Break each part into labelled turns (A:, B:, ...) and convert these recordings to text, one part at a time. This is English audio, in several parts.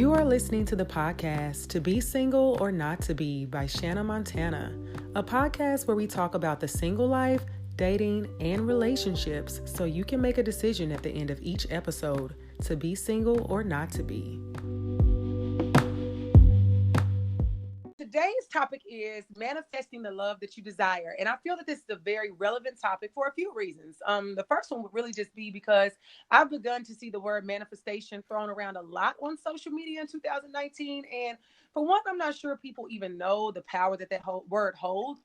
A: You are listening to the podcast To Be Single or Not to Be by Shanna Montana, a podcast where we talk about the single life, dating, and relationships so you can make a decision at the end of each episode to be single or not to be.
B: Today's topic is manifesting the love that you desire. And I feel that this is a very relevant topic for a few reasons. The first one would really just be because I've begun to see the word manifestation thrown around a lot on social media in 2019. And for one, I'm not sure people even know the power that whole word holds,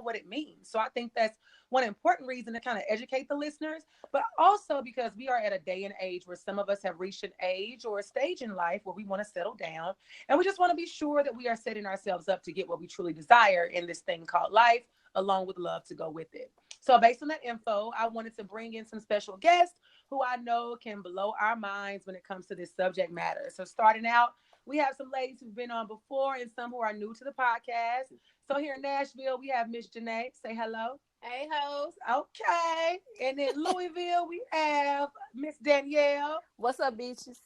B: what it means. So I think that's one important reason to kind of educate the listeners, but also because we are at a day and age where some of us have reached an age or a stage in life where we want to settle down, and we just want to be sure that we are setting ourselves up to get what we truly desire in this thing called life, along with love to go with it. So based on that info, I wanted to bring in some special guests who I know can blow our minds when it comes to this subject matter. So starting out, we have some ladies who've been on before and some who are new to the podcast. So here in Nashville, we have Miss Janae. Say hello.
C: Hey, hoes.
B: Okay. And in Louisville, we have Miss Danielle.
C: What's up, bitches?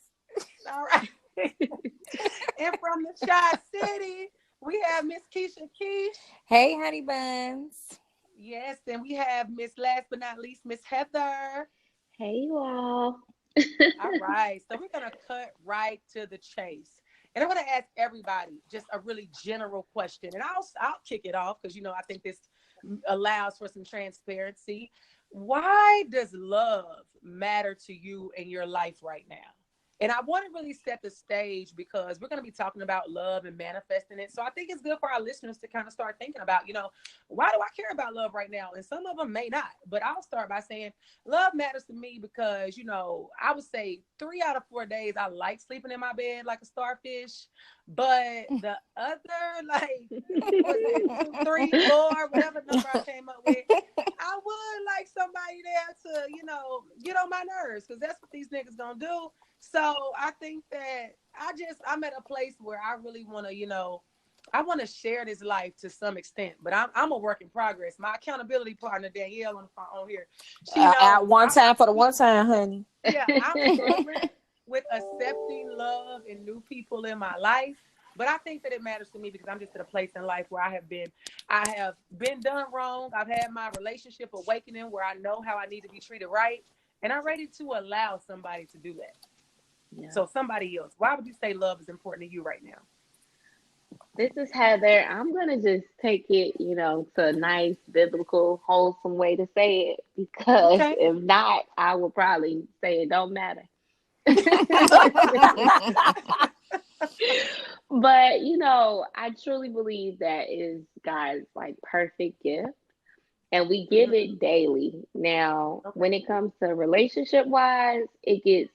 B: All right. And from the Tri-City, we have Miss Keisha Kesh.
C: Hey, honey buns.
B: Yes, and we have Miss, last but not least, Miss Heather.
D: Hey, you all.
B: All right. So we're going to cut right to the chase. And I'm going to ask everybody just a really general question. And I'll kick it off because, I think this allows for some transparency. Why does love matter to you in your life right now? And I want to really set the stage because we're going to be talking about love and manifesting it. So I think it's good for our listeners to kind of start thinking about, why do I care about love right now? And some of them may not, but I'll start by saying love matters to me because, I would say 3 out of 4 days I like sleeping in my bed like a starfish. But the other, like, was it 2, 3, 4, whatever number I came up with, I would like somebody there to, get on my nerves because that's what these niggas gonna do. So I think that I'm at a place where I really want to, I want to share this life to some extent, but I'm a work in progress. My accountability partner, Danielle, on here. She knows,
C: at one time, honey.
B: Yeah, I'm struggling with accepting love and new people in my life. But I think that it matters to me because I'm just at a place in life where I have been done wrong. I've had my relationship awakening where I know how I need to be treated right. And I'm ready to allow somebody to do that. Yeah. So somebody else, why would you say love is important to you right now?
D: This is Heather. I'm going to just take it, to a nice, biblical, wholesome way to say it. Because if not, I would probably say it don't matter. But, I truly believe that is God's perfect gift. And we give it daily. Now, when it comes to relationship-wise, it gets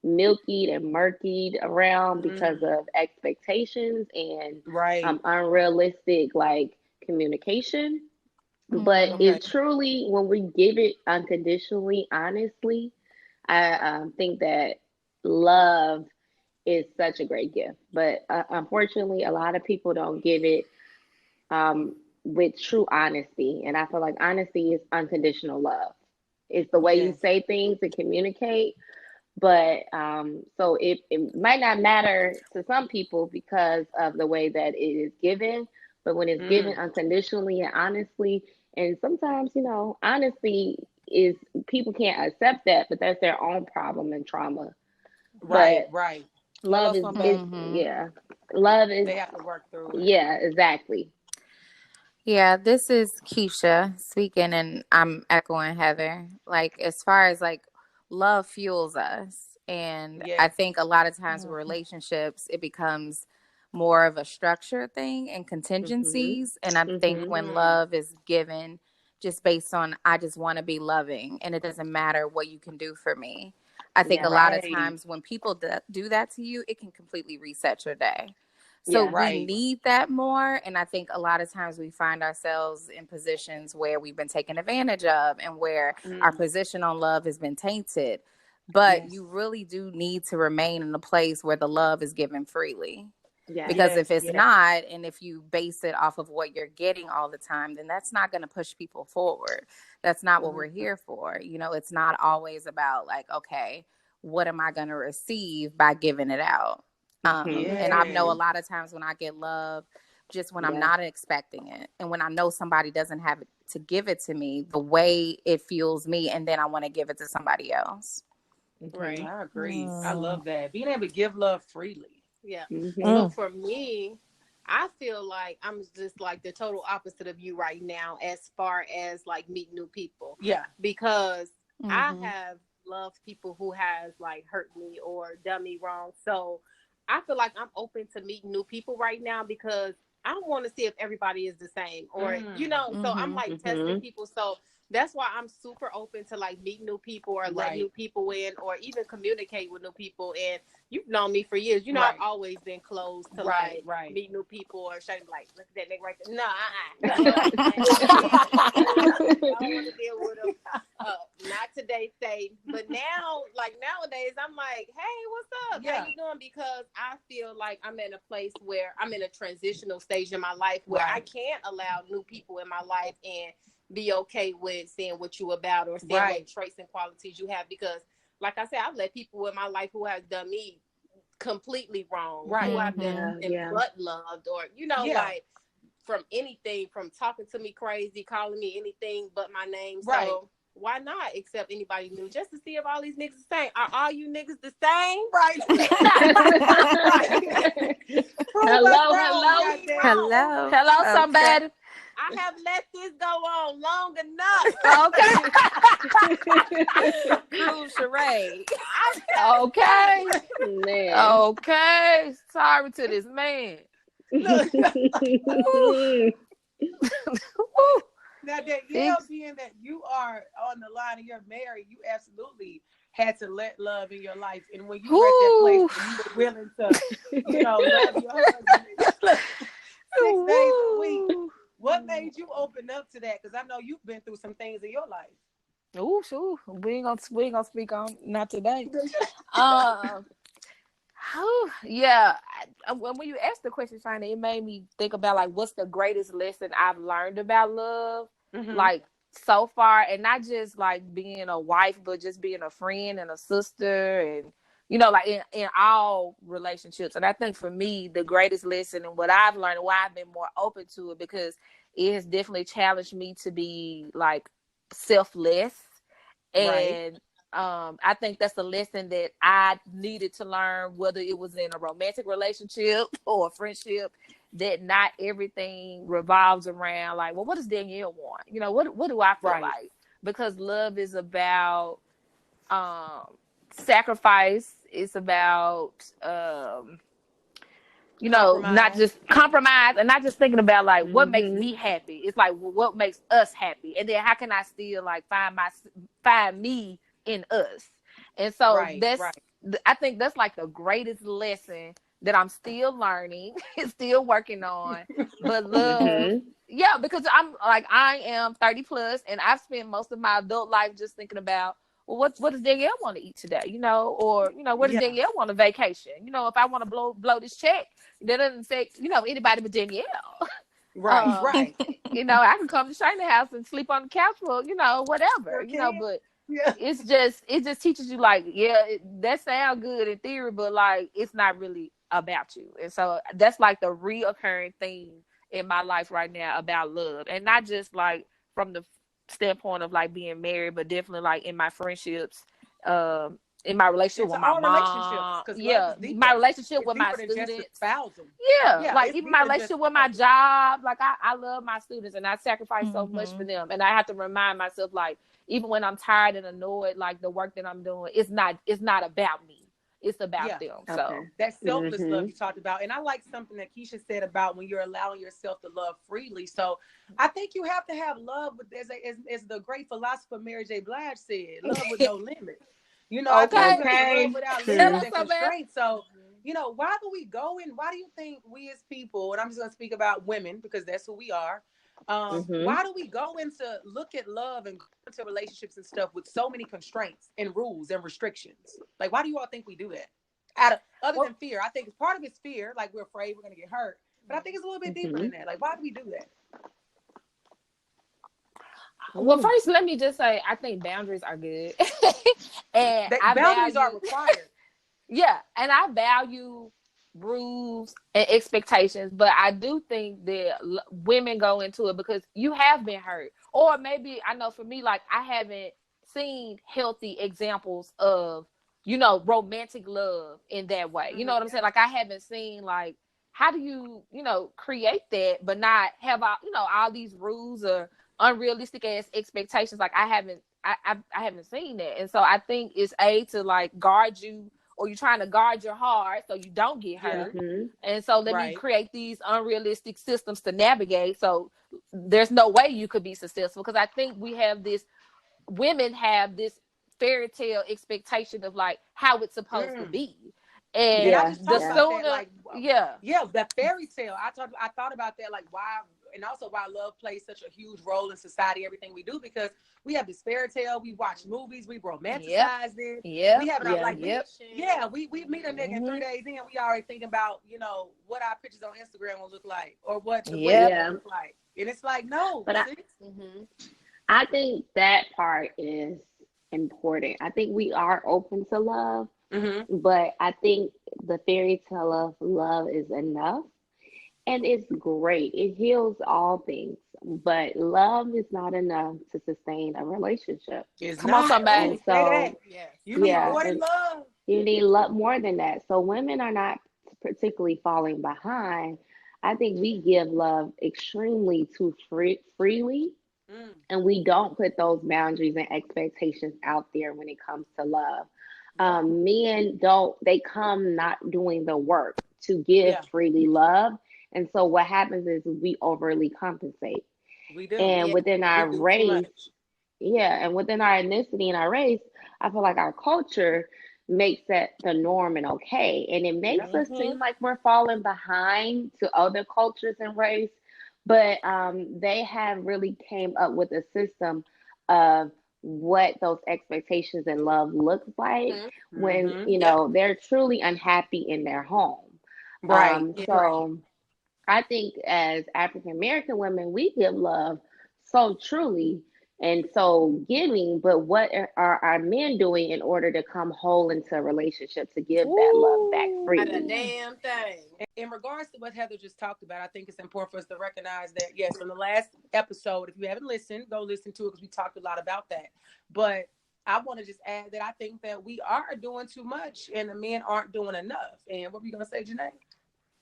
D: milkied and murkied around because of expectations and unrealistic communication. But it truly, when we give it unconditionally, honestly, I think that love is such a great gift. But unfortunately, a lot of people don't give it with true honesty. And I feel like honesty is unconditional love. It's the way you say things and communicate. But so it might not matter to some people because of the way that it is given. But when it's given unconditionally and honestly, and sometimes, honesty is, people can't accept that, but that's their own problem and trauma.
B: Right.
D: Love is, love is,
B: they have to work through it.
D: Yeah, exactly.
C: Yeah, this is Keisha speaking, and I'm echoing Heather. As far as love fuels us. And I think a lot of times with relationships, it becomes more of a structure thing and contingencies. And I think when love is given just based on, I just want to be loving and it doesn't matter what you can do for me. I think a lot of times when people do that to you, it can completely reset your day. So we need that more. And I think a lot of times we find ourselves in positions where we've been taken advantage of and where our position on love has been tainted. But you really do need to remain in a place where the love is given freely. Because if it's not, and if you base it off of what you're getting all the time, then that's not going to push people forward. That's not what we're here for. It's not always about okay, what am I going to receive by giving it out? And I know a lot of times when I get love, just when I'm not expecting it, and when I know somebody doesn't have it to give it to me, the way it fuels me, and then I want to give it to somebody else.
B: Right. I agree. I love that. Being able to give love freely.
E: Yeah. So for me, I feel like I'm just like the total opposite of you right now as far as like meeting new people.
B: Yeah.
E: Because I have loved people who has like hurt me or done me wrong. So I feel like I'm open to meeting new people right now because I want to see if everybody is the same or, you know, so I'm like testing people. So that's why I'm super open to like meet new people or let new people in or even communicate with new people. And you've known me for years. You know, I've always been closed to like meet new people or showing like, look at that nigga right there. No, I don't want to deal with them. Not today, say. But now, like nowadays, I'm like, hey, what's up? How you doing? Because I feel like I'm in a place where I'm in a transitional stage in my life where I can't allow new people in my life and be okay with seeing what you about or seeing what traits and qualities you have. Because like I said, I've let people in my life who have done me completely wrong, who I've been butt loved or, you know, like from anything, from talking to me crazy, calling me anything but my name. So why not accept anybody new just to see if all these niggas the same? Are all you niggas the same? Right.
C: Hello, somebody.
E: I have let this go on long enough.
C: Okay. Cool charade.
D: Okay. Man.
C: Okay. Sorry to this man.
B: Now, that being that you are on the line and you're married, you absolutely had to let love in your life. And when you were at that place where you were willing to, you know, love your husband 6 days a week, what made you open up to that? Because I know you've been through some things in your life.
F: Oh, sure. We ain't gonna speak on not today. When you asked the question, Shina, it made me think about like what's the greatest lesson I've learned about love, like so far, and not just like being a wife, but just being a friend and a sister, and you know, like in all relationships. And I think for me, the greatest lesson and what I've learned, and why I've been more open to it, because it has definitely challenged me to be like selfless. And I think that's a lesson that I needed to learn, whether it was in a romantic relationship or a friendship, that not everything revolves around like, well, what does Danielle want? You know, what do I feel like? Because love is about sacrifice. It's about you know, not just compromise and not just thinking about like what makes me happy. It's like, well, what makes us happy, and then how can I still like find me in us. And so I think that's like the greatest lesson that I'm still learning, still working on. But love, because I am 30 plus, and I've spent most of my adult life just thinking about, well, what does Danielle want to eat today? You know, or you know, where does Danielle want a vacation? You know, if I want to blow this check, that doesn't affect, you know, anybody but Danielle.
B: Right.
F: You know, I can come to Shana's house and sleep on the couch for, you know, whatever. You know, but it just teaches you like, that sounds good in theory, but like it's not really about you. And so that's like the reoccurring theme in my life right now about love, and not just like from the standpoint of like being married, but definitely like in my friendships, in my relationship with my mom, my relationship with my students, like even my relationship with my job. Like I love my students and I sacrifice so much for them, and I have to remind myself, like, even when I'm tired and annoyed, like the work that I'm doing, it's not about me. It's about them. So
B: that selfless love you talked about. And I like something that Keisha said about when you're allowing yourself to love freely. So I think you have to have love with, as the great philosopher Mary J. Blige said, love with no limit. You know, love without limits and constraints. So, you know, why do you think we as people, and I'm just going to speak about women because that's who we are. Why do we go into look at love and go into relationships and stuff with so many constraints and rules and restrictions? Like, why do you all think we do that? Other than fear, I think part of it's fear, like we're afraid we're going to get hurt. But I think it's a little bit deeper than that. Like, why do we do that?
F: Well, first, let me just say, I think boundaries are good. And
B: boundaries are required.
F: Yeah, and I value rules and expectations, but I do think that women go into it because you have been hurt. Or maybe, I know for me, like, I haven't seen healthy examples of, romantic love in that way. You know what I'm saying? Like, I haven't seen, like, how do you, create that, but not have, all these rules or unrealistic ass expectations. Like, I haven't seen that. And so I think it's to, like, guard you, or you're trying to guard your heart so you don't get hurt. Mm-hmm. And so let me create these unrealistic systems to navigate. So there's no way you could be successful. Because I think women have this fairy tale expectation of, like, how it's supposed to be. And
B: I just talked about that, like, that fairy tale. I thought about that, like, why, and also why love plays such a huge role in society, everything we do, because we have this fairy tale. We watch movies, we romanticize it. Yeah, we have it like, we meet a nigga 3 days in, we already thinking about, what our pictures on Instagram will look like, or what the wedding will look like, and it's like, no.
D: But I think that part is important. I think we are open to love. Mm-hmm. But I think the fairy tale of love is enough, and it's great. It heals all things, but love is not enough to sustain a relationship.
F: Come on, somebody.
D: So,
B: you need more than love.
D: You need love more than that. So women are not particularly falling behind. I think we give love extremely too freely, and we don't put those boundaries and expectations out there when it comes to love. Men they come not doing the work to give freely love. And so what happens is we overly compensate.
B: We do.
D: And within our race, and within our ethnicity and our race, I feel like our culture makes that the norm and okay. And it makes us seem like we're falling behind to other cultures and race. But they have really came up with a system of what those expectations and love looks like when they're truly unhappy in their home. So I think as African American women, we give love so truly and so giving, but what are our men doing in order to come whole into a relationship to give that love back freely?
B: Not a damn thing. In regards to what Heather just talked about, I think it's important for us to recognize that, yes, from the last episode, if you haven't listened, go listen to it because we talked a lot about that. But I want to just add that I think that we are doing too much and the men aren't doing enough. And what were you going to say, Janae?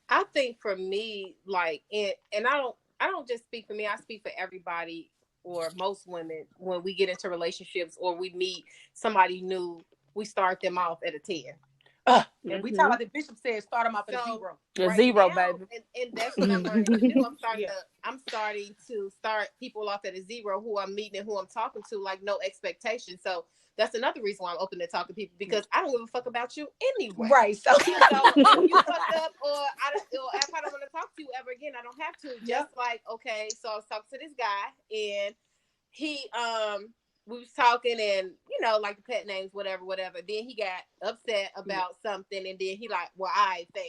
E: I think for me, like, and I don't just speak for me, I speak for everybody or most women. When we get into relationships or we meet somebody new, we start them off at a 10.
B: And we talk about the bishop said start them off at a 0.
F: A 0, baby.
E: And that's what I'm learning to do. I'm starting to start people off at a 0 who I'm meeting and who I'm talking to, like, no expectation. So that's another reason why I'm open to talk to people, because I don't give a fuck about you anyway.
B: Right. So
E: if you fucked up or if I don't want to talk to you ever again, I don't have to. Just like, okay, so I was talking to this guy and he we was talking and, like the pet names, whatever. Then he got upset about something and then he like, well, fam.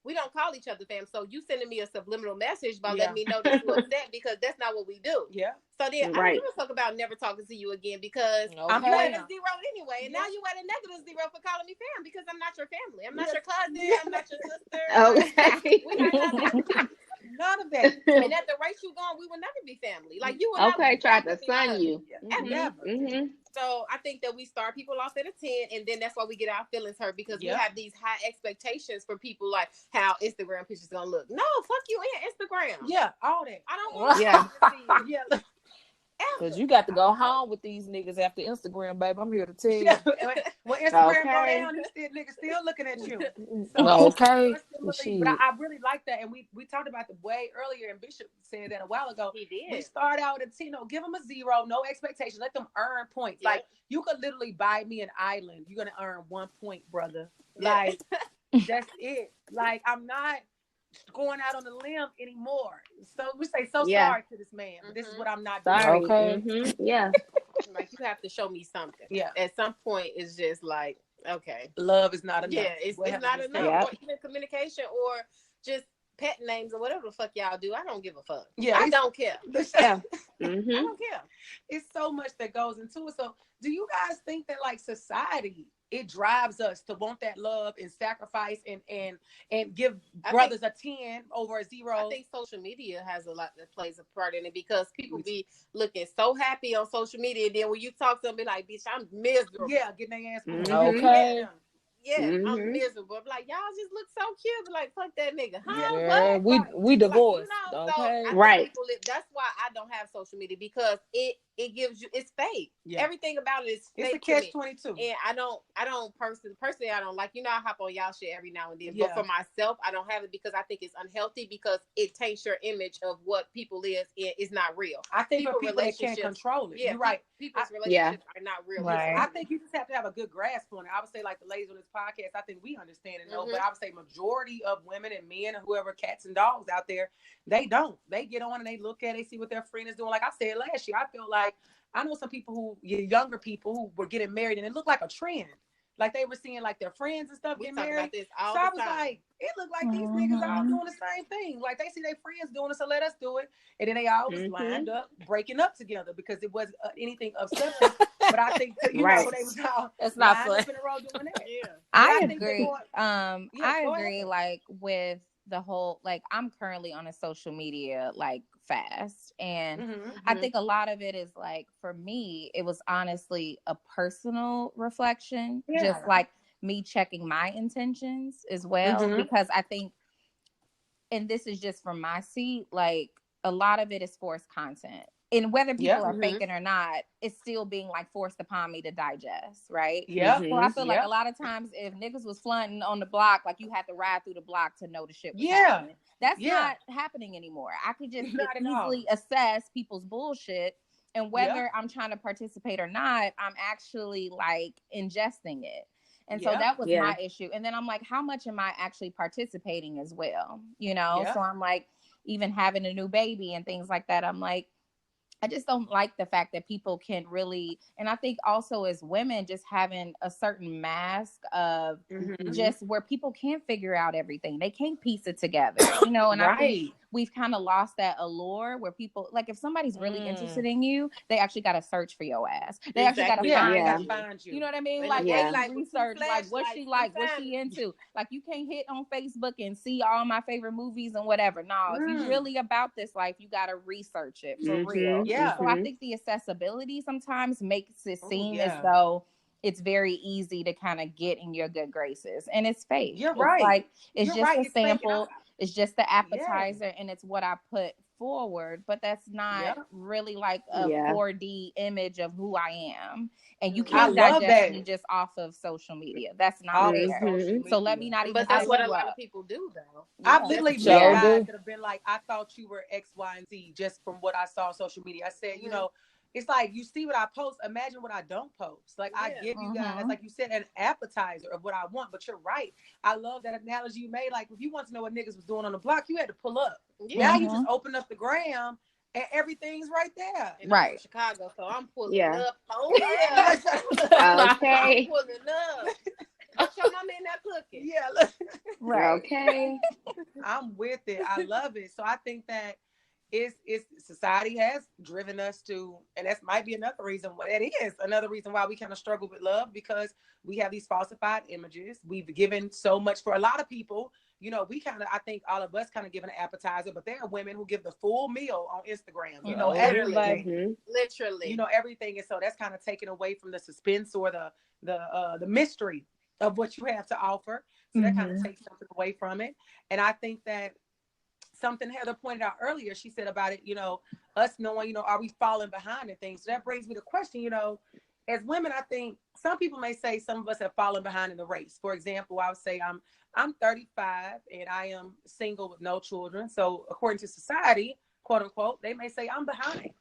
E: We don't call each other fam. So you sending me a subliminal message by letting me know that you're upset because that's not what we do. Yeah. So then I don't give a fuck about never talking to you again because I'm at a 0 anyway. And now you at a -0 for calling me fam because I'm not your family. I'm not your cousin. I'm not your sister.
D: Okay.
E: We got
B: none of that.
E: And at the rate you going, we will never be family. Like you will
D: tried to son you.
E: Never. So I think that we start people off at a 10, and then that's why we get our feelings hurt because we have these high expectations for people, like how Instagram pictures gonna look. No, fuck you in Instagram.
B: Yeah, all that.
E: I don't want to see you.
F: Because you got to go home with these niggas after Instagram, baby. I'm here to tell you.
B: When Instagram go down, niggas still looking at you.
F: So,
B: but I really like that. And we talked about the way earlier, and Bishop said that a while ago.
E: He did.
B: We start out at a give them a 0, no expectation. Let them earn points. Yeah. Like, you could literally buy me an island. You're going to earn 1 point, brother. Like, that's it. Like, I'm not going out on a limb anymore. So we say sorry to this man. But this is what I'm not doing.
D: Sorry.
F: Okay.
D: Yeah.
E: Like, you have to show me something.
B: Yeah.
E: At some point, it's just like, okay.
B: Love is not enough.
E: Yeah, it's not enough. Or even communication or just pet names or whatever the fuck y'all do. I don't give a fuck.
B: Yeah,
E: I don't care.
D: Yeah.
E: I don't care.
B: It's so much that goes into it. So do you guys think that like society, it drives us to want that love and sacrifice and give brothers a 10 over a 0?
E: I think social media has a lot that plays a part in it, because people be looking so happy on social media, and then when you talk to them, be like, bitch, I'm miserable.
B: Yeah, getting their ass
F: okay.
E: Yeah, I'm miserable. Like, y'all just look so cute. Be like, fuck that nigga. Huh?
F: Yeah, we divorced.
E: Like,
F: okay.
E: So I think people that's why I don't have social media, because it gives you, it's fake. Yeah. Everything about it is fake.
B: It's a catch-22. And
E: I don't personally, I don't like, I hop on y'all shit every now and then. Yeah. But for myself, I don't have it, because I think it's unhealthy, because it taints your image of what people is not real.
B: I think for people that can't control it. Yeah, you're right.
E: People's relationships are not real.
B: Right. I think you just have to have a good grasp on it. I would say, like the ladies on this podcast, I think we understand and know, but I would say majority of women and men and whoever, cats and dogs out there, they don't. They get on and they look at it, they see what their friend is doing. Like I said last year, I feel like I know some people younger people who were getting married, and it looked like a trend. Like they were seeing like their friends and stuff getting married. So I was like, it looked like these niggas all doing the same thing. Like they see their friends doing it, so let us do it. And then they all was lined up, breaking up together, because it wasn't anything of substance. But I think they was all
F: it's not fun.
B: Up in a row doing that.
C: Yeah. I agree. I agree. Like with the whole, like I'm currently on a social media like fast, and I think a lot of it is like, for me, it was honestly a personal reflection, just like me checking my intentions as well, because I think, and this is just from my seat, like a lot of it is forced content. And whether people are faking or not, it's still being like forced upon me to digest, right?
B: Yeah.
C: So I feel like a lot of times, if niggas was flaunting on the block, like you had to ride through the block to know the shit was happening. That's not happening anymore. I could just easily assess people's bullshit, and whether I'm trying to participate or not, I'm actually like ingesting it. And so that was my issue. And then I'm like, how much am I actually participating as well? So I'm like, even having a new baby and things like that, I'm like, I just don't like the fact that people can really, and I think also as women, just having a certain mask of just where people can't figure out everything. They can't piece it together, and I think we've kind of lost that allure where people, like if somebody's really interested in you, they actually got to search for your ass. They actually got to find you. You know what I mean? Like they like research, like what's she like, what's she into? Like you can't hit on Facebook and see all my favorite movies and whatever. No, if you're really about this life, you got to research it for real. Yeah. So I think the accessibility sometimes makes it seem as though it's very easy to kind of get in your good graces, and it's fake.
B: You're right.
C: Like it's just a sample. It's just the appetizer, and it's what I put forward, but that's not really like a 4D image of who I am. And you can't digest me just off of social media. That's not fair. So let me not even.
E: But that's what a lot of people do, though.
B: I've literally met guys that have been like, I thought you were X, Y, and Z just from what I saw on social media. I said, it's like you see what I post. Imagine what I don't post. Like I give you guys, like you said, an appetizer of what I want. But you're right. I love that analogy you made. Like if you want to know what niggas was doing on the block, you had to pull up. Now you just open up the gram and everything's right there.
E: And I'm from Chicago, so I'm pulling up. Oh
D: okay.
E: I'm pulling up. Show mama in that cookie.
B: Yeah.
D: Right. Okay.
B: I'm with it. I love it. So I think that it's society has driven us to, and that might be another reason why we kind of struggle with love, because we have these falsified images. We've given so much for a lot of people. We kind of, I think all of us kind of give an appetizer, but there are women who give the full meal on Instagram. Everything,
E: literally,
B: everything. And so that's kind of taken away from the suspense or the mystery of what you have to offer. So that kind of takes something away from it. And I think that something Heather pointed out earlier, she said about it, us knowing, are we falling behind in things? So that brings me to question, as women, I think some people may say some of us have fallen behind in the race. For example, I would say I'm 35 and I am single with no children. So according to society, quote unquote, they may say I'm behind,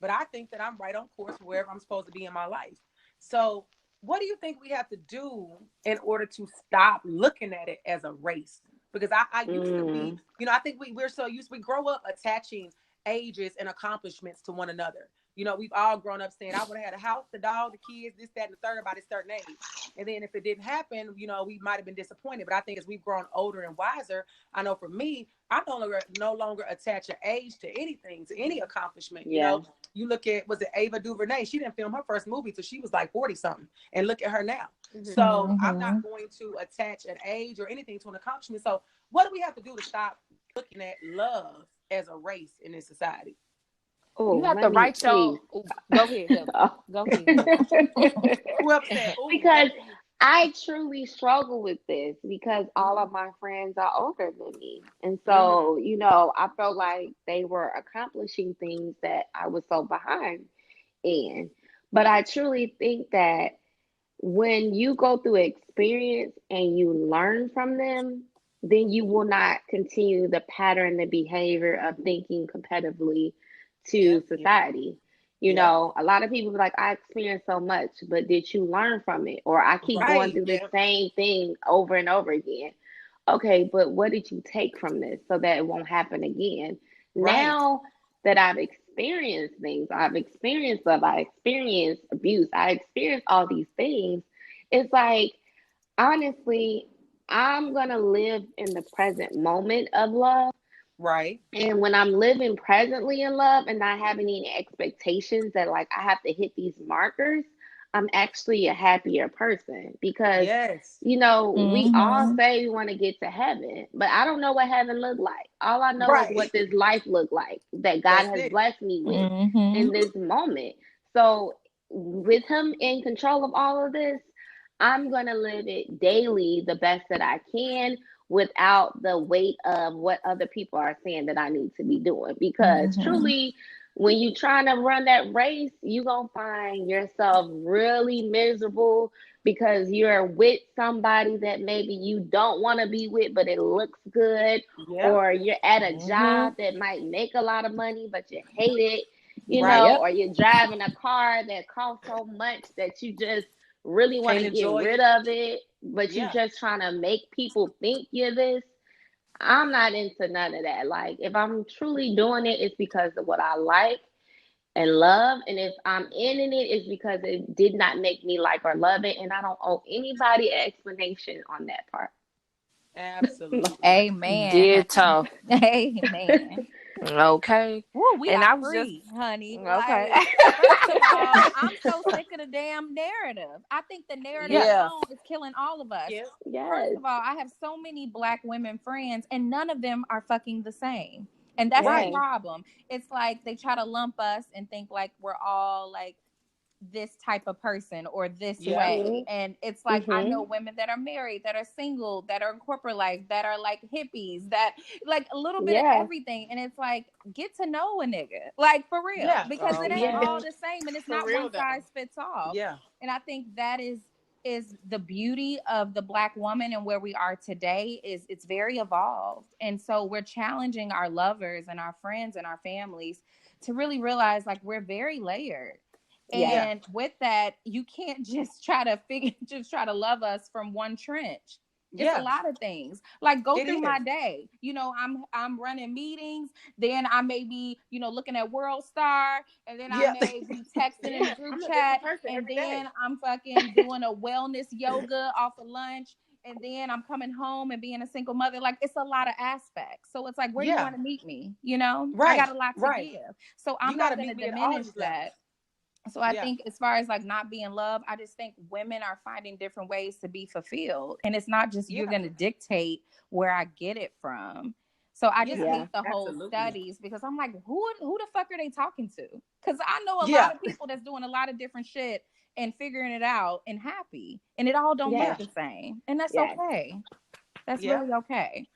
B: but I think that I'm right on course wherever I'm supposed to be in my life. So what do you think we have to do in order to stop looking at it as a race? Because I used to be, I think we're so used, we grow up attaching ages and accomplishments to one another. You know, we've all grown up saying, I would have had a house, the dog, the kids, this, that, and the third by this certain age. And then if it didn't happen, you know, we might have been disappointed. But I think as we've grown older and wiser, I know for me, I no longer attach an age to anything, to any accomplishment. You know, you look at, was it Ava DuVernay? She didn't film her first movie till she was like 40 something. And look at her now. So I'm not going to attach an age or anything to an accomplishment. So what do we have to do to stop looking at love as a race in this society?
F: Oh, you have to write your. Go ahead, go ahead.
D: Because I truly struggle with this because all of my friends are older than me, and so you know, I felt like they were accomplishing things that I was so behind in. But I truly think that when you go through experience and you learn from them, then you will not continue the pattern, the behavior of thinking competitively to society. You know, a lot of people be like, I experienced so much, but did you learn from it? Or I keep going through the same thing over and over again. Okay, but what did you take from this so that it won't happen again? Now that I've experienced things, I've experienced love, I experienced abuse, I experienced all these things. It's like, honestly, I'm going to live in the present moment of love.
B: Right.
D: And when I'm living presently in love and not having any expectations that like I have to hit these markers, I'm actually a happier person because, you know, we all say we want to get to heaven, but I don't know what heaven looked like. All I know is what this life looked like that God has blessed me with in this moment. So with him in control of all of this, I'm going to live it daily the best that I can without the weight of what other people are saying that I need to be doing. Because truly, when you're trying to run that race, you're going to find yourself really miserable because you're with somebody that maybe you don't want to be with, but it looks good. Or you're at a job that might make a lot of money, but you hate it, you know, or you're driving a car that costs so much that you just really want to get rid of it, but you're just trying to make people think you're this. I'm not into none of that. Like, if I'm truly doing it, it's because of what I like and love. And if I'm ending it, it's because it did not make me like or love it. And I don't owe anybody an explanation on that part.
B: Absolutely.
C: Amen.
F: Ditto.
C: Amen.
F: Okay.
C: Woo, we
F: and
C: are
F: I was
C: free, honey.
F: Okay.
C: Like, first of all, I'm so sick of the damn narrative. I think the narrative alone is killing all of us. First of all, I have so many Black women friends, and none of them are fucking the same. And that's the problem. It's like they try to lump us and think like we're all like this type of person or this way. And it's like I know women that are married, that are single, that are in corporate life, that are like hippies, that like a little bit of everything. And it's like, get to know a nigga, like for real, because it ain't all the same, and it's not one size fits all. And I think that is the beauty of the Black woman and where we are today is it's very evolved. And so we're challenging our lovers and our friends and our families to really realize like we're very layered. And with that, you can't just try to love us from one trench. It's a lot of things. Like go through my day. You know, I'm running meetings. Then I may be, you know, looking at World Star, and then I may be texting in the group chat, and then I'm fucking doing a wellness yoga off of lunch, and then I'm coming home and being a single mother. Like it's a lot of aspects. So it's like, where do you want to meet me? You know, I got a lot to give. So I'm not going to diminish that. So I think as far as like not being loved, I just think women are finding different ways to be fulfilled. And it's not just you're going to dictate where I get it from. So I just hate the whole studies because I'm like, who the fuck are they talking to? Because I know a lot of people that's doing a lot of different shit and figuring it out and happy. And it all don't look the same. And that's okay. That's really okay.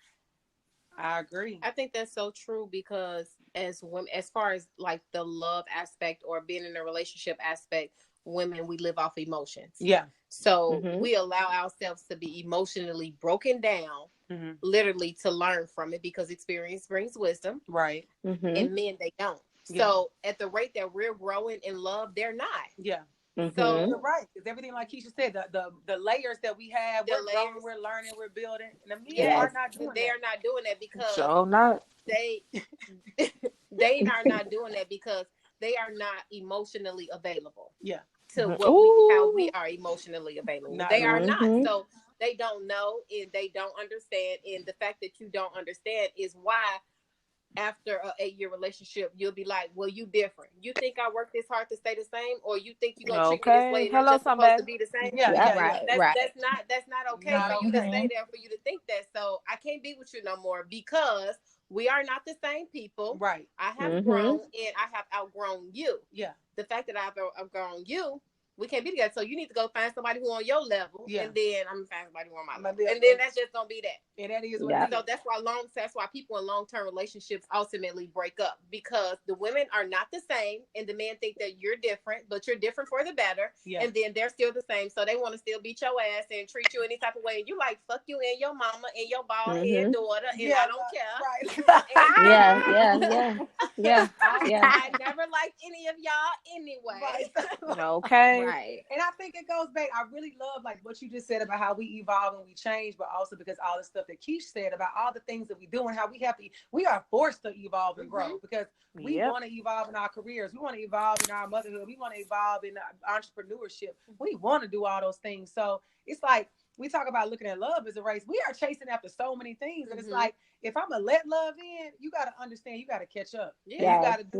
B: I agree.
E: I think that's so true because as women, as far as like the love aspect or being in a relationship aspect, women, we live off emotions. So we allow ourselves to be emotionally broken down, literally to learn from it because experience brings wisdom.
B: Right.
E: And men, they don't. So at the rate that we're growing in love, they're not.
B: So you're right, because everything like Keisha said, the layers that we have, we're growing, we're learning, we're building, and the men are not doing that.
E: They are not doing that because
F: so not.
E: they are not doing that because they are not emotionally available.
B: Yeah.
E: To how we are emotionally available. They are not. So they don't know and they don't understand. And the fact that you don't understand is why after an 8-year relationship, you'll be like, well, you different. You think I work this hard to stay the same, or you think you're gonna treat me this way and I'm just supposed to be the same? That's not okay for you to say that, for you to think that. So I can't be with you no more because we are not the same people.
B: Right.
E: I have grown and I have outgrown you.
B: Yeah.
E: The fact that I've outgrown you, we can't be together. So you need to go find somebody who on your level, and then I'm gonna find somebody who on my level, and then that's just gonna be that.
B: And that is what.
E: So that's why people in long-term relationships ultimately break up, because the women are not the same, and the men think that you're different, but you're different for the better, and then they're still the same, so they want to still beat your ass and treat you any type of way, and you like, fuck you and your mama and your bald head daughter, and I don't care.
D: Right. Yeah.
E: I never liked any of y'all anyway.
F: Right.
B: And I think it goes back. I really love like what you just said about how we evolve and we change, but also because all the stuff that Kesh said about all the things that we do and how we are forced to evolve and grow, because we want to evolve in our careers. We want to evolve in our motherhood. We want to evolve in entrepreneurship. We want to do all those things. So it's like, we talk about looking at love as a race. We are chasing after so many things. And it's like, if I'm going to let love in, you got to understand, you got to catch up. You got to do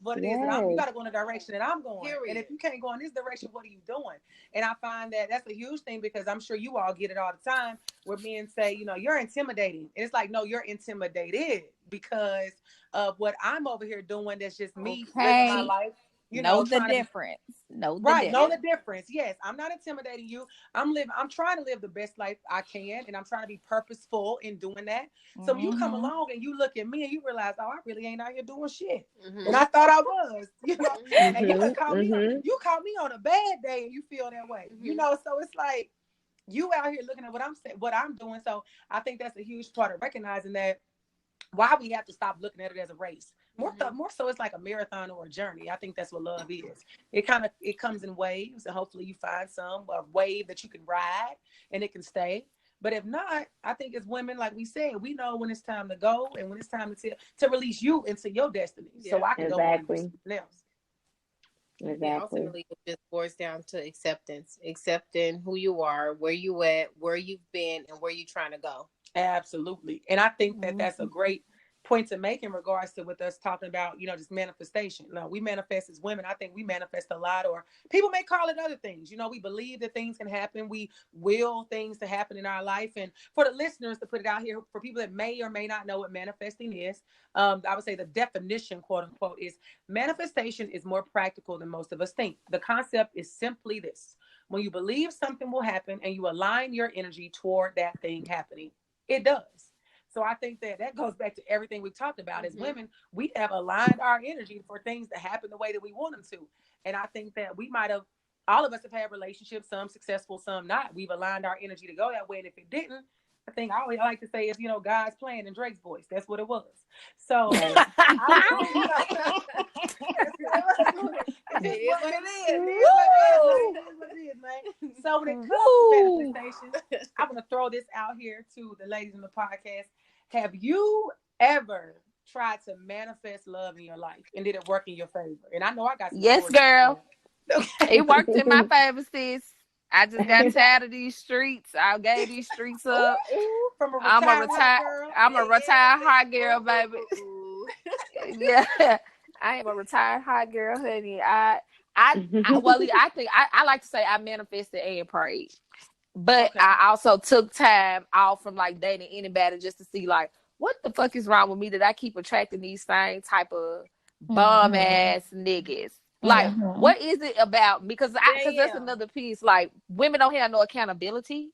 B: what it is. And you got to go in the direction that I'm going. And if you can't go in this direction, what are you doing? And I find that that's a huge thing, because I'm sure you all get it all the time where men say, you're intimidating. And it's like, no, you're intimidated because of what I'm over here doing. That's just me living my life.
F: Know the difference. Know
B: the difference. Yes, I'm not intimidating you. I'm trying to live the best life I can, and I'm trying to be purposeful in doing that. So when you come along and you look at me and you realize, oh, I really ain't out here doing shit, and I thought I was, and you call me on a bad day and you feel that way, So it's like you out here looking at what I'm doing. So I think that's a huge part of recognizing that why we have to stop looking at it as a race. More so, it's like a marathon or a journey. I think that's what love is. It comes in waves, and hopefully you find a wave that you can ride and it can stay. But if not, I think as women, like we said, we know when it's time to go and when it's time to release you into your destiny. So I can go on and do something else.
E: Ultimately, it just boils down to accepting who you are, where you at, where you've been, and where you're trying to go.
B: Absolutely. And I think that that's a great point to make in regards to with us talking about, just manifestation. No, we manifest as women. I think we manifest a lot, or people may call it other things. We believe that things can happen. We will things to happen in our life. And for the listeners, to put it out here, for people that may or may not know what manifesting is, I would say the definition, quote unquote, is manifestation is more practical than most of us think. The concept is simply this: when you believe something will happen and you align your energy toward that thing happening, it does. So I think that goes back to everything we talked about. As women, we have aligned our energy for things to happen the way that we want them to. And I think that all of us have had relationships, some successful, some not. We've aligned our energy to go that way. And if it didn't, I think I like to say is, God's plan in Drake's voice. That's what it was. So it is what it is, man. So when it comes to manifestation, I'm going to throw this out here to the ladies in the podcast. Have you ever tried to manifest love in your life, and did it work in your favor? And I know I got some
F: Yes, girl. Okay. It worked in my favor, sis. I just got tired of these streets. I gave these streets up. I'm a retired hot girl, baby. Yeah, I am a retired hot girl, honey. I think I like to say I manifested and prayed. But I also took time off from like dating anybody just to see like what the fuck is wrong with me that I keep attracting these same type of bum ass niggas. Like, what is it about me? Because that's another piece. Like, women don't have no accountability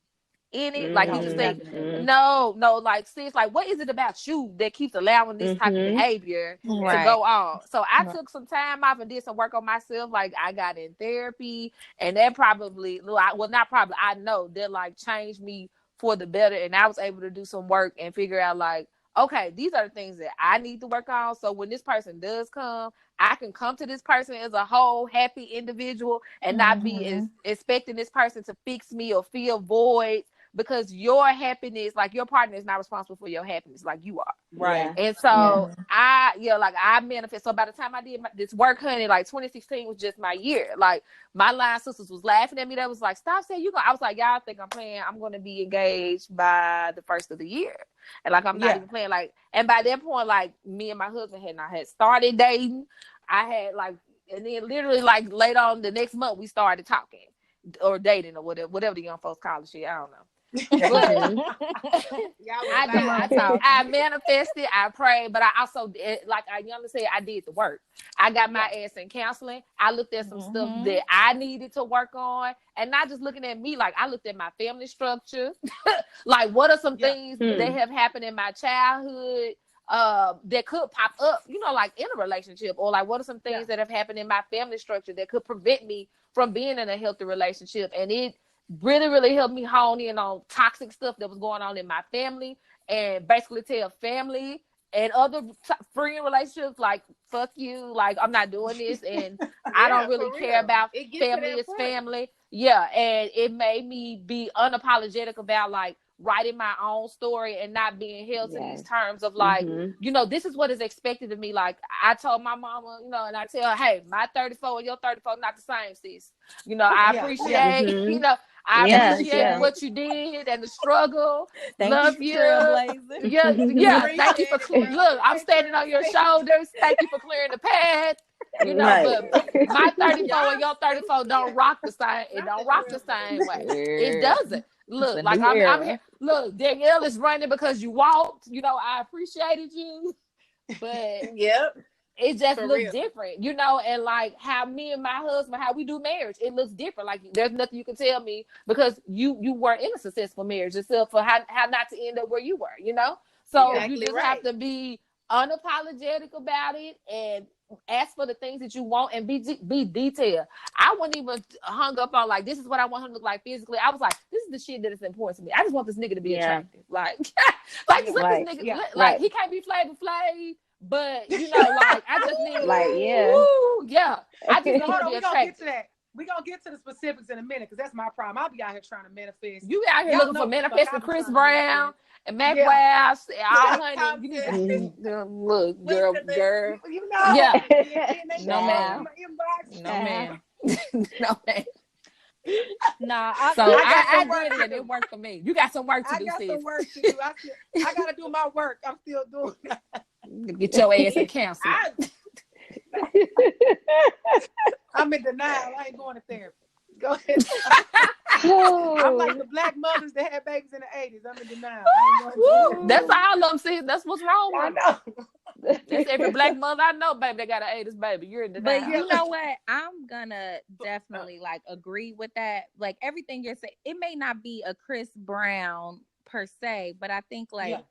F: in it. Like, you just think, no, like, sis, like, what is it about you that keeps allowing this type of behavior to go on? So I took some time off and did some work on myself. Like, I got in therapy, and that probably, I know that like changed me for the better. And I was able to do some work and figure out like, okay, these are the things that I need to work on. So when this person does come, I can come to this person as a whole happy individual and not be expecting this person to fix me or fill voids because your happiness, like your partner is not responsible for your happiness like you are.
B: Right.
F: And so I manifest. So by the time I did this work, honey, like 2016 was just my year. Like my line sisters was laughing at me. That was like, stop saying you go. I was like, y'all think I'm playing? I'm going to be engaged by the first of the year. And like, I'm not even playing. Like, and by that point, like me and my husband had started dating. I had like, and then literally like later on the next month, we started talking or dating or whatever the young folks call it. Shit, I don't know. But I manifested, I prayed, but I also, like I said, I did the work. I got my ass in counseling. I looked at some stuff that I needed to work on, and not just looking at me. Like I looked at my family structure. Like what are some things that have happened in my childhood that could pop up, like in a relationship, or like what are some things that have happened in my family structure that could prevent me from being in a healthy relationship. And it really, really helped me hone in on toxic stuff that was going on in my family, and basically tell family and other friend relationships, like, fuck you, like, I'm not doing this, and I don't really care about family is family. Yeah, and it made me be unapologetic about, like, writing my own story and not being held to these terms of, like, this is what is expected of me. Like, I told my mama, and I tell her, hey, my 34 and your 34 not the same, sis. I appreciate, I appreciate what you did and the struggle. Love you. Thank you for look. I'm standing on your shoulders. Thank you for clearing the path. But my 34 and your 34 don't rock the same. It don't rock the same way. It doesn't. Look, like I'm here. Look, Danielle is running because you walked. I appreciated you, but it just looks different, and like how me and my husband, how we do marriage, it looks different. Like there's nothing you can tell me because you weren't in a successful marriage yourself for how not to end up where you were, So you just have to be unapologetic about it and ask for the things that you want and be detailed. I wasn't even hung up on like, this is what I want him to look like physically. I was like, this is the shit that is important to me. I just want this nigga to be attractive. Like, let this nigga, like he can't be Flavor Flav. But like I just need
D: like
F: I just
B: hold on, we're gonna get to that. We're gonna get to the specifics in a minute because that's my problem. I'll be out here trying to manifest.
F: You out here looking for manifesting Chris Brown and Mac West and all honey. You need to look, girl. No ma'am. No ma'am.
E: Nah,
F: I did it and it worked for me. You got some work to do, sis.
B: I got some work to do. I gotta do my work. I'm still doing that.
F: Get your ass in counseling.
B: I'm in denial. I ain't going to therapy. Go ahead. I'm like the black mothers that had babies in the 80s. I'm in denial.
F: That's all I'm saying. That's what's wrong with
B: I know.
F: That's every black mother I know, baby, that got an 80s baby. You're in denial.
C: But you know what? I'm gonna definitely like agree with that. Like everything you're saying, it may not be a Chris Brown per se, but I think like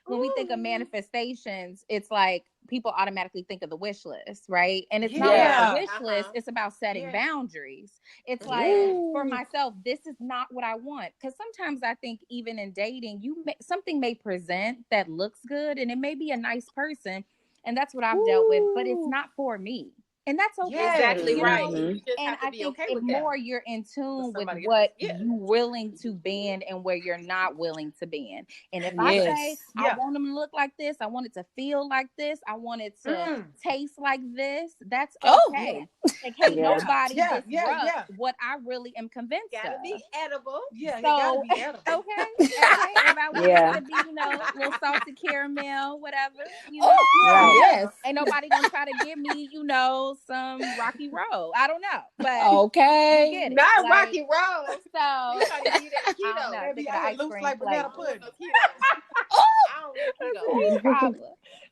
C: when we think of manifestations, it's like people automatically think of the wish list, right? And it's not about the wish list, it's about setting boundaries. It's like for myself, this is not what I want. Because sometimes I think even in dating, something may present that looks good and it may be a nice person. And that's what I've dealt with, but it's not for me. And that's okay.
E: Yeah, exactly right.
C: And I think the more you're in tune with what you're willing to bend and where you're not willing to bend. And if I say, I want them to look like this, I want it to feel like this, I want it to taste like this, that's okay. And can't nobody disrupt what I really am convinced
E: gotta
C: of.
E: be edible.
B: Yeah,
C: so,
B: gotta be edible.
C: Okay. If I want it to be, a little salted caramel, whatever, ain't nobody gonna try to give me, some Rocky Road. I don't know, but
F: you
C: get it.
E: Not like, Rocky Road.
C: So
E: you gotta eat that keto.
B: Maybe I look like banana pudding.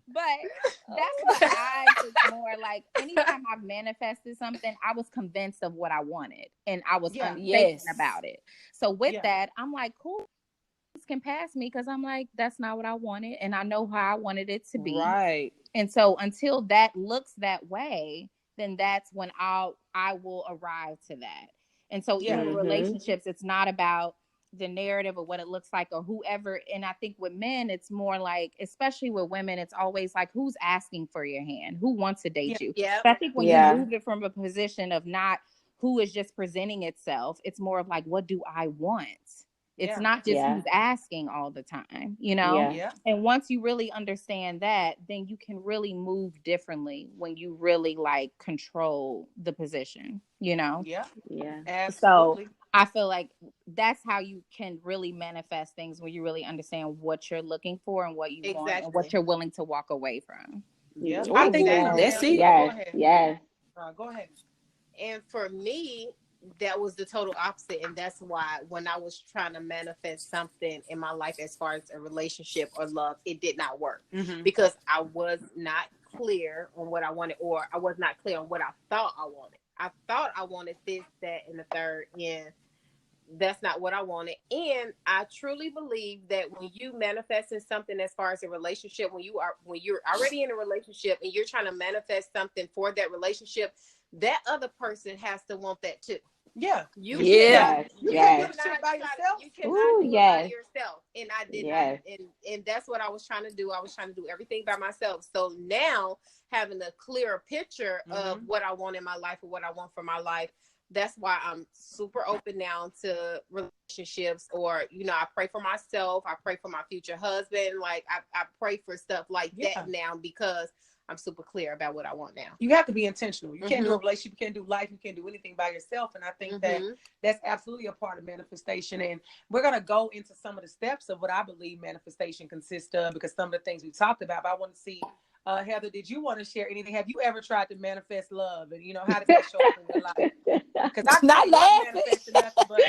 C: But that's what I was more like. Anytime I've manifested something, I was convinced of what I wanted, and I was unthinking about it. So with that, I'm like, cool. This can pass me because I'm like, that's not what I wanted, and I know how I wanted it to be.
F: Right.
C: And so until that looks that way, then that's when I will arrive to that. And so even in relationships, it's not about the narrative of what it looks like or whoever. And I think with men, it's more like, especially with women, it's always like, who's asking for your hand? Who wants to date you?
E: Yeah.
C: But I think when you move it from a position of not who is just presenting itself, it's more of like, what do I want? It's not just who's asking all the time, you know?
B: Yeah.
C: And once you really understand that, then you can really move differently when you really like control the position, you know?
B: Yeah.
D: Yeah.
B: Absolutely.
C: So I feel like that's how you can really manifest things, when you really understand what you're looking for and what you want and what you're willing to walk away from.
B: Yeah.
D: Ooh,
B: I think
F: that's it.
D: Yes.
B: Go ahead.
E: And for me, that was the total opposite. And that's why when I was trying to manifest something in my life as far as a relationship or love, it did not work because I was not clear on what I wanted, or I was not clear on what I thought I wanted. I thought I wanted this, that, and the third, and that's not what I wanted. And I truly believe that when you manifest in something as far as a relationship, when you're already in a relationship and you're trying to manifest something for that relationship, that other person has to want that too.
B: Yeah.
E: You
D: Yes.
E: You
D: Yes.
E: cannot by yourself. You cannot
D: Ooh,
E: do it
D: yes.
E: by yourself. And I did
D: Yes.
E: not. And that's what I was trying to do. I was trying to do everything by myself. So now having a clearer picture of what I want in my life or what I want for my life, that's why I'm super open now to relationships, or, you know, I pray for myself. I pray for my future husband. Like I pray for stuff like that now, because I'm super clear about what I want now.
B: You have to be intentional. You can't do a relationship. You can't do life. You can't do anything by yourself. And I think that that's absolutely a part of manifestation. And we're going to go into some of the steps of what I believe manifestation consists of, because some of the things we talked about, but I want to see, Heather, did you want to share anything? Have you ever tried to manifest love? And, you know, how does that show up in your life? Because I'm not manifesting nothing but, you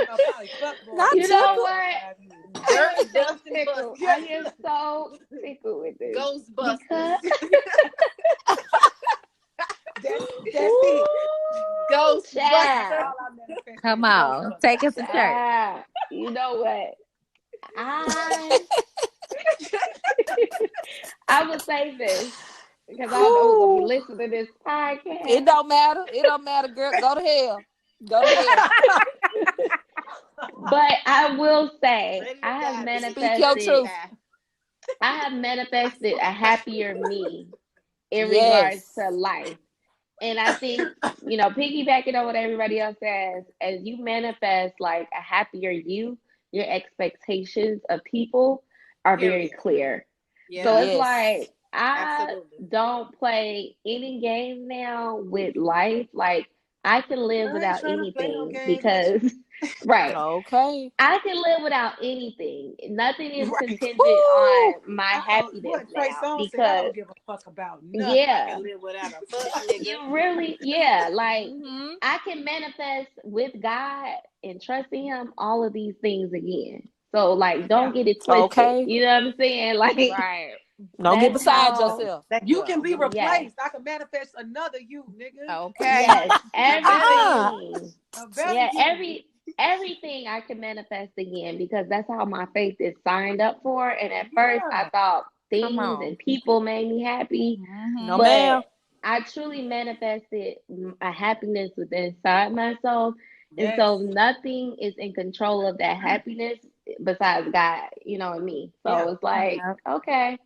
B: know, probably fuck boys.
D: You know what? I am so tickled. I am so tickled with this.
E: Ghostbusters.
B: That's it.
E: Ghostbusters.
C: Come on, take us to church.
D: You know what? I would say this because I know who's gonna be listening to this podcast.
F: It don't matter. It don't matter, girl. Go to hell. Go to hell.
D: But I will say I have manifested. I have manifested a happier me in regards to life. And I think, you know, piggybacking on what everybody else says, as you manifest like a happier you, your expectations of people are very clear. Yeah. So it's like, I don't play any game now with life. Like, I can live without anything because, right.
F: Okay.
D: I can live without anything. Nothing is contingent on my happiness now, because
B: I don't give a fuck about nothing.
D: I
E: can live without a fuck, nigga.
D: You really, like I can manifest with God and trust in Him all of these things again. So like, don't get it twisted.
F: Okay.
D: You know what I'm saying? Like,
C: right.
F: Don't get beside yourself.
B: You can be replaced. Yes. I can manifest another you, nigga.
C: Okay.
D: Yes. Everything. Everything I can manifest again, because that's how my faith is signed up for. And at first I thought things and people made me happy. But I truly manifested a happiness within inside myself. And so nothing is in control of that happiness besides God, you know, and me. So it's like, okay,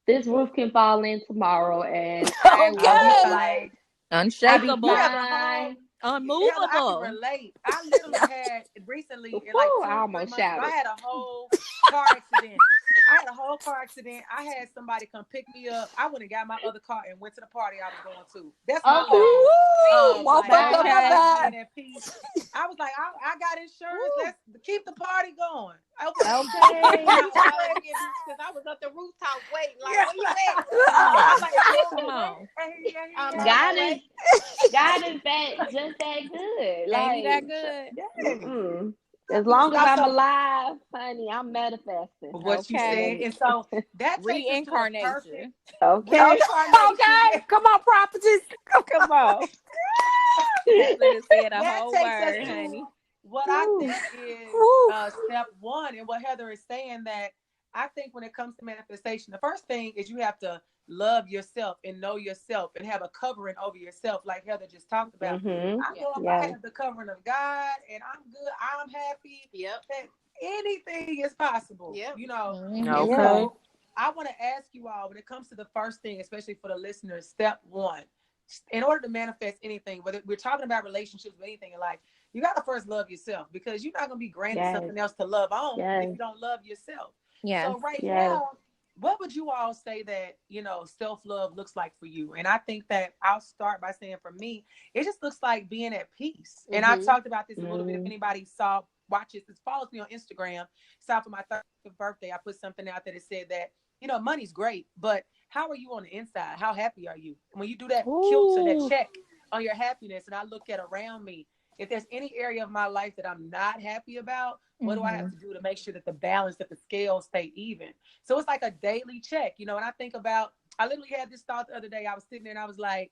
D: this roof can fall in tomorrow and I will be like
C: unshakable,
B: I
C: unmovable.
B: can relate. I literally had recently, in like 2
D: I almost shouted.
B: I had a whole car accident. I had somebody come pick me up. I went and got my other car and went to the party I was going to. That's my level. I was like, I got insurance. Let's keep the party going.
E: Okay. Because I was up the rooftop waiting. Like, where you at? I was like,
D: come on. God is just that good. Like,
C: ain't that good?
D: As long as I'm alive, honey, I'm manifesting.
B: What you said. And so that
C: reincarnation.
D: Okay.
C: Come on, prophetess. Come on. Said a whole word, honey.
B: What I think is step one, and what Heather is saying, that I think when it comes to manifestation, the first thing is you have to love yourself and know yourself and have a covering over yourself, like Heather just talked about. I know if I have the covering of God and I'm good, I'm happy, that anything is possible. You know.
F: Okay.
B: So I want to ask you all, when it comes to the first thing, especially for the listeners, step one, in order to manifest anything, whether we're talking about relationships or anything in life, You got to first love yourself, because you're not going to be granted something else to love on if you don't love yourself. So right now, what would you all say that, self-love looks like for you? And I think that I'll start by saying, for me, it just looks like being at peace. And I talked about this a little bit. If anybody watches this, follows me on Instagram, saw for my 30th birthday, I put something out that it said that, money's great, but how are you on the inside? How happy are you? And when you do that filter, that check on your happiness, and I look at around me, if there's any area of my life that I'm not happy about, what do I have to do to make sure that the scales stay even? So it's like a daily check, and I think about, I literally had this thought the other day. I was sitting there and I was like,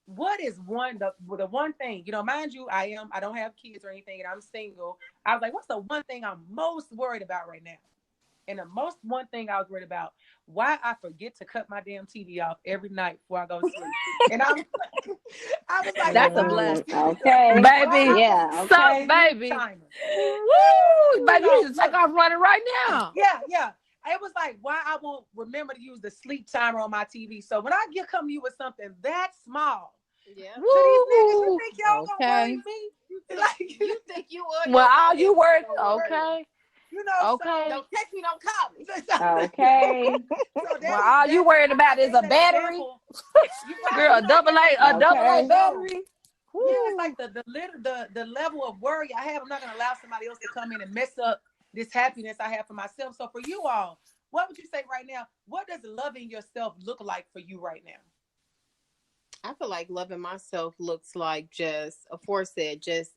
B: what is the one thing, mind you, I don't have kids or anything, and I'm single. I was like, what's the one thing I'm most worried about right now? And the one thing I was worried about, why I forget to cut my damn TV off every night before I go to sleep. And I was like,
F: that's a blessing.
D: Okay.
F: Baby.
D: Yeah. Okay.
F: So, baby. Woo! Baby, you should take off running right now.
B: Yeah. It was like, why I won't remember to use the sleep timer on my TV. So when I come to you with something that small, to these niggas, you think y'all gonna worry me?
E: You think you would?
F: Well, all you worried, okay.
E: Okay.
B: So,
E: don't text me, don't call me.
D: Okay.
F: Well, all you worried about is a battery. Girl, a double A battery.
B: Yeah, it's like the level of worry I have. I'm not gonna allow somebody else to come in and mess up this happiness I have for myself. So for you all, what would you say right now? What does loving yourself look like for you right now?
E: I feel like loving myself looks like just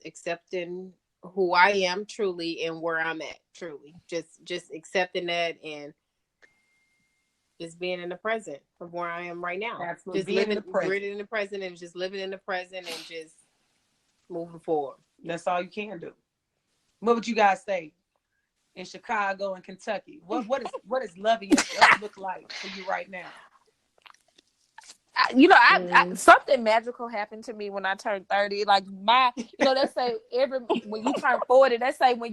E: accepting who I am truly and where I'm at truly. Just accepting that and just being in the present of where I am right now.
B: Absolutely.
E: Just living in the present and just living in the present and just moving forward.
B: That's all you can do. What would you guys say in Chicago and Kentucky? What is loving yourself look like for you right now?
F: I something magical happened to me when I turned 30. Like they say when you turn 40, they say when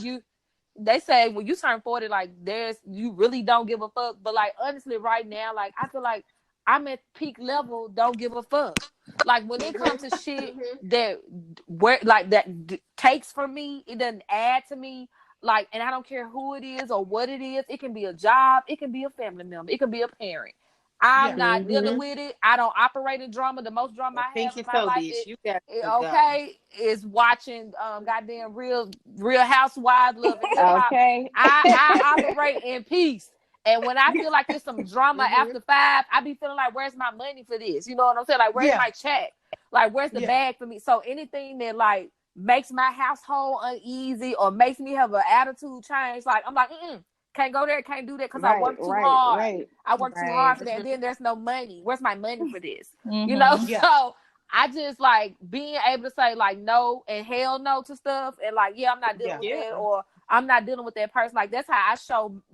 F: you turn 40, like you really don't give a fuck. But like honestly, right now, like I feel like I'm at peak level, don't give a fuck. Like when it comes to shit that takes from me, it doesn't add to me. Like, and I don't care who it is or what it is. It can be a job, it can be a family member, it can be a parent. I'm not dealing with it. I don't operate in drama. The most drama I have in my life is watching goddamn Real Housewives, Love and Hip Hop.
D: Okay.
F: I operate in peace. And when I feel like there's some drama after 5, I be feeling like, where's my money for this? You know what I'm saying? Like, where's my check? Like, where's the bag for me? So anything that like makes my household uneasy or makes me have an attitude change, like I'm like, can't go there, can't do that because I work too hard.
D: Right.
F: I work too hard for that. And then there's no money. Where's my money for this? So I just like being able to say like no and hell no to stuff and like, I'm not dealing with that, or I'm not dealing with that person. Like that's how I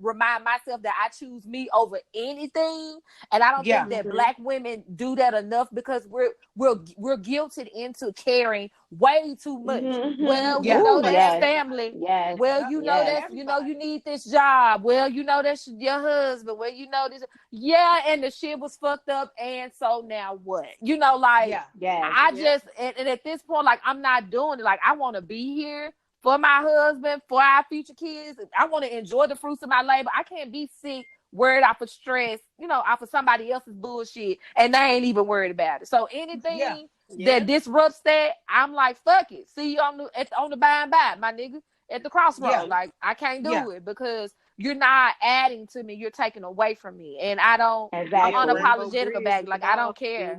F: remind myself that I choose me over anything. And I don't think that Black women do that enough because we're guilted into caring way too much. Well, you know that's family.
D: Yes.
F: Well, you know that's you need this job. Well, you know that's your husband. Well, you know this. Yeah, and the shit was fucked up. And so now what? I just and at this point, like I'm not doing it. Like I want to be here for my husband, for our future kids. I want to enjoy the fruits of my labor. I can't be sick, worried off of stress, off of somebody else's bullshit, and they ain't even worried about it. So anything that disrupts that, I'm like, fuck it. See you on the by and by, my nigga, at the crossroad. Like I can't do it because you're not adding to me. You're taking away from me, and I don't. I'm unapologetic about it. Like I don't care.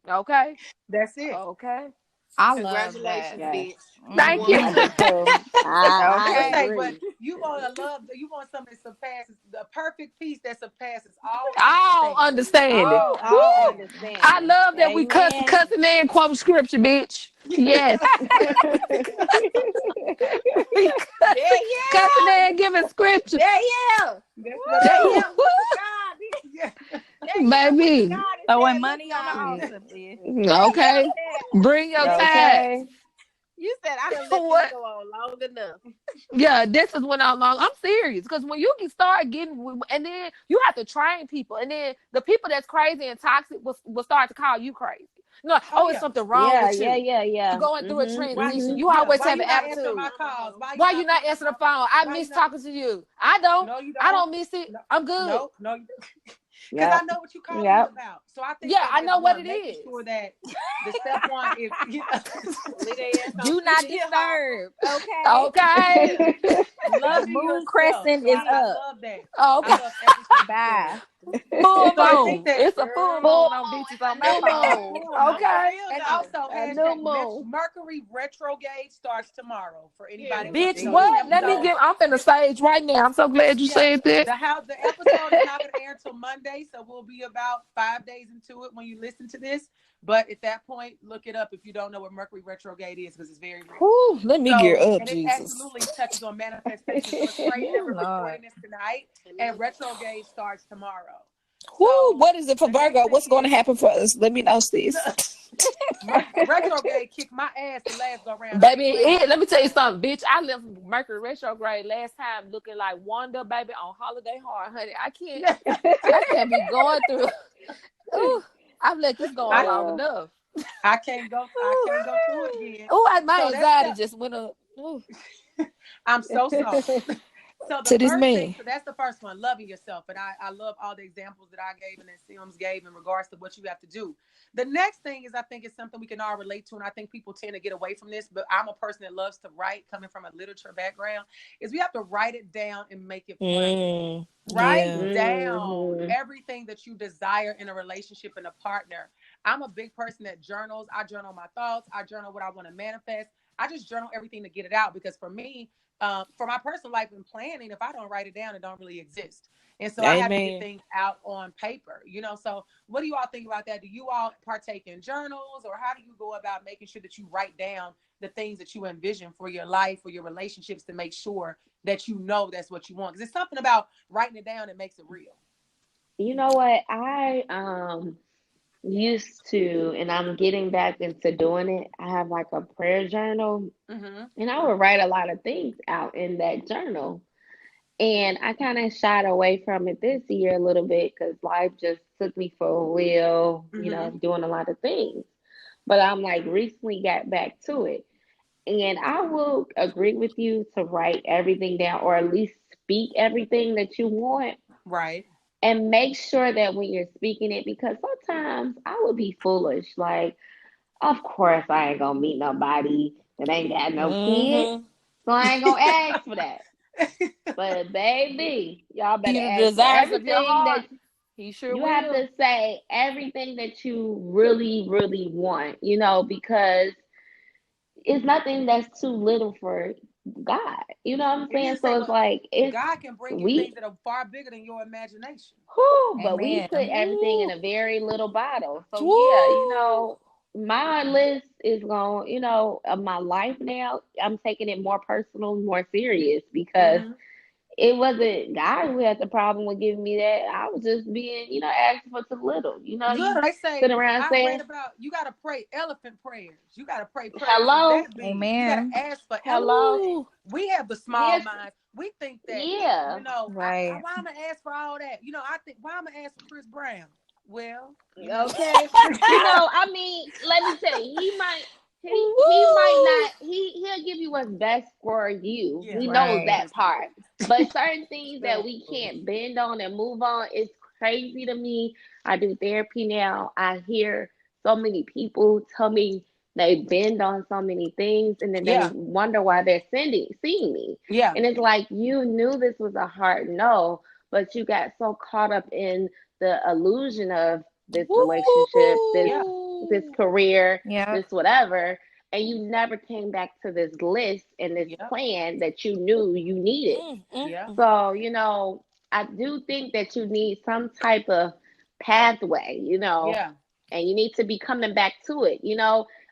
F: Okay,
B: that's it.
F: Okay.
E: Congratulations, bitch.
F: Thank you.
B: Okay, but you want something that surpasses the perfect peace that surpasses all
F: understanding.
D: All understanding.
F: I love that we cussing and quoting scripture, bitch. Yes. Cussing and giving scripture. Baby.
G: Throwing money on the altar.
F: Okay. Bring your tithes.
E: You said I done let this go on long enough.
F: Yeah, this is when I'm serious. Because when you can start getting, and then you have to train people. And then the people that's crazy and toxic will start to call you crazy. No,
B: Oh
F: it's
B: yeah.
F: something wrong with you.
D: Yeah.
F: You're going through a
B: Why?
F: transition. You
B: Yeah.
F: always
B: Why
F: have
B: you
F: an
B: not answering
F: attitude.
B: my calls?
F: Why you not answering the phone? I
B: Why you
F: miss
B: not?
F: talking to you. I don't.
B: No, you
F: I
B: don't.
F: don't miss it.
B: No,
F: I'm good.
B: no. Because I
D: Yep.
B: know what you calling me
D: Yep.
B: about. So I think
F: Yeah,
B: that
F: I
B: is
F: know what
B: one,
F: it
B: making
F: is.
B: sure that the step one is
G: Do not disturb. Okay.
F: Okay.
B: loving
G: Moon
B: yourself.
G: crescent
B: So
G: is
B: I
G: up.
B: love that. I
F: Okay.
B: love everything you
G: Bye.
B: said.
F: Full
B: So I think
F: moon.
B: that
F: It's a full
D: Full
F: moon on beaches on my
D: new
F: phone.
D: moon.
F: Okay.
B: and also
D: A new
B: hashtag
D: moon.
B: Mercury retrograde starts tomorrow for anybody.
F: Bitch,
B: So this
F: what? Let me
B: episode,
F: get. I'm finna stage right now. I'm so glad you said that.
B: the episode is not going to air until Monday, so we'll be about 5 days into it when you listen to this. But at that point, look it up if you don't know what Mercury retrograde is, because it's very real.
F: Whew, let me gear up,
B: and it
F: Jesus.
B: absolutely touches on manifestation. So it's crazy that we're recording this tonight, and retrograde starts tomorrow.
F: Whoo, what is it for Virgo? What's going to happen for us? Let me know, sis.
B: Retrograde kicked my ass the last go round.
F: Baby, let me tell you something, bitch. I left Mercury retrograde last time looking like Wanda, baby, on holiday hard, honey. I can't be going through. Ooh, I've let this go on long enough.
B: I can't go through it again.
F: Oh, my anxiety just went up. Ooh.
B: I'm so sorry. So the first thing, so that's the first one, loving yourself. And I love all the examples that I gave and that Sims gave in regards to what you have to do. The next thing is, I think it's something we can all relate to. And I think people tend to get away from this, but I'm a person that loves to write, coming from a literature background, is we have to write it down and make it plain. Write down everything that you desire in a relationship and a partner. I'm a big person that journals. I journal my thoughts. I journal what I want to manifest. I just journal everything to get it out, because for me, for my personal life and planning, if I don't write it down, it don't really exist. And so I have to get things out on paper, so what do you all think about that? Do you all partake in journals, or how do you go about making sure that you write down the things that you envision for your life or your relationships to make sure that that's what you want? Because it's something about writing it down that makes it real.
D: You know what? I used to, and I'm getting back into doing it. I have like a prayer journal, and I would write a lot of things out in that journal. And I kind of shied away from it this year a little bit because life just took me for a wheel, doing a lot of things. But I'm like recently got back to it. And I will agree with you to write everything down, or at least speak everything that you want.
B: Right.
D: And make sure that when you're speaking it, because sometimes I would be foolish. Like, of course, I ain't gonna meet nobody that ain't got no kids, so I ain't gonna ask for that. But baby, y'all better ask for everything that you have to say, everything that you really, really want, because it's nothing that's too little for God. You know what I'm saying? So it's like
B: God can bring you things that are far bigger than your imagination.
D: But we put everything in a very little bottle. So my list is going, of my life now, I'm taking it more personal, more serious, because it wasn't God who had the problem with giving me that. I was just being, asking for too little.
B: They say,
D: sit around
B: I
D: saying,
B: read about, you got to pray elephant prayers. You got to pray prayers.
D: Hello.
B: That big. You got to ask for
D: hello.
B: Elephant. We have the small minds. We think that,
C: right.
B: why am I ask for all that? I think, why am I ask for Chris Brown? Well,
D: okay. I mean, let me tell you, he might not, he'll give you what's best for you. He knows that part. But certain things that we can't bend on and move on, it's crazy to me. I do therapy now. I hear so many people tell me they bend on so many things, and then they wonder why they're seeing me.
B: Yeah.
D: And it's like, you knew this was a hard no, but you got so caught up in the illusion of this relationship, this career, this whatever, and you never came back to this list and this plan that you knew you needed. So, I do think that you need some type of pathway, and you need to be coming back to it.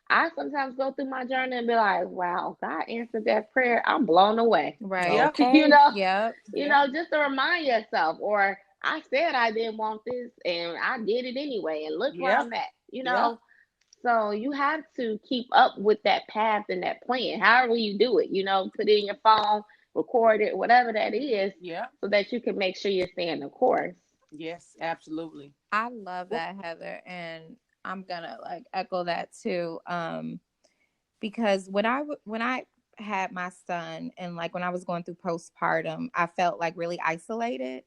D: I sometimes go through my journey and be like, wow, God answered that prayer. I'm blown away.
C: Right. Okay.
D: Just to remind yourself, or I said I didn't want this and I did it anyway, and look where I'm at, So you have to keep up with that path and that plan, however you do it, put it in your phone, record it, whatever that is, so that you can make sure you're staying the course.
B: Yes, absolutely.
C: I love that, Heather. And I'm gonna like echo that too. Because when I had my son and like when I was going through postpartum, I felt like really isolated.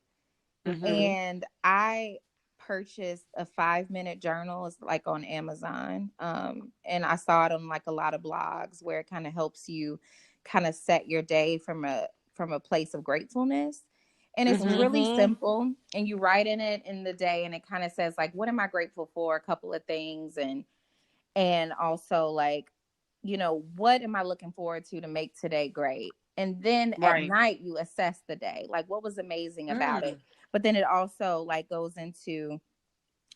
B: Mm-hmm.
C: And I purchased a 5-minute journal. It's like on Amazon. And I saw it on like a lot of blogs where it kind of helps you kind of set your day from a place of gratefulness. And it's really simple. And you write in it in the day and it kind of says like, what am I grateful for? A couple of things. And also like, you know, what am I looking forward to make today great? And then at night you assess the day, like what was amazing about it. But then it also like goes into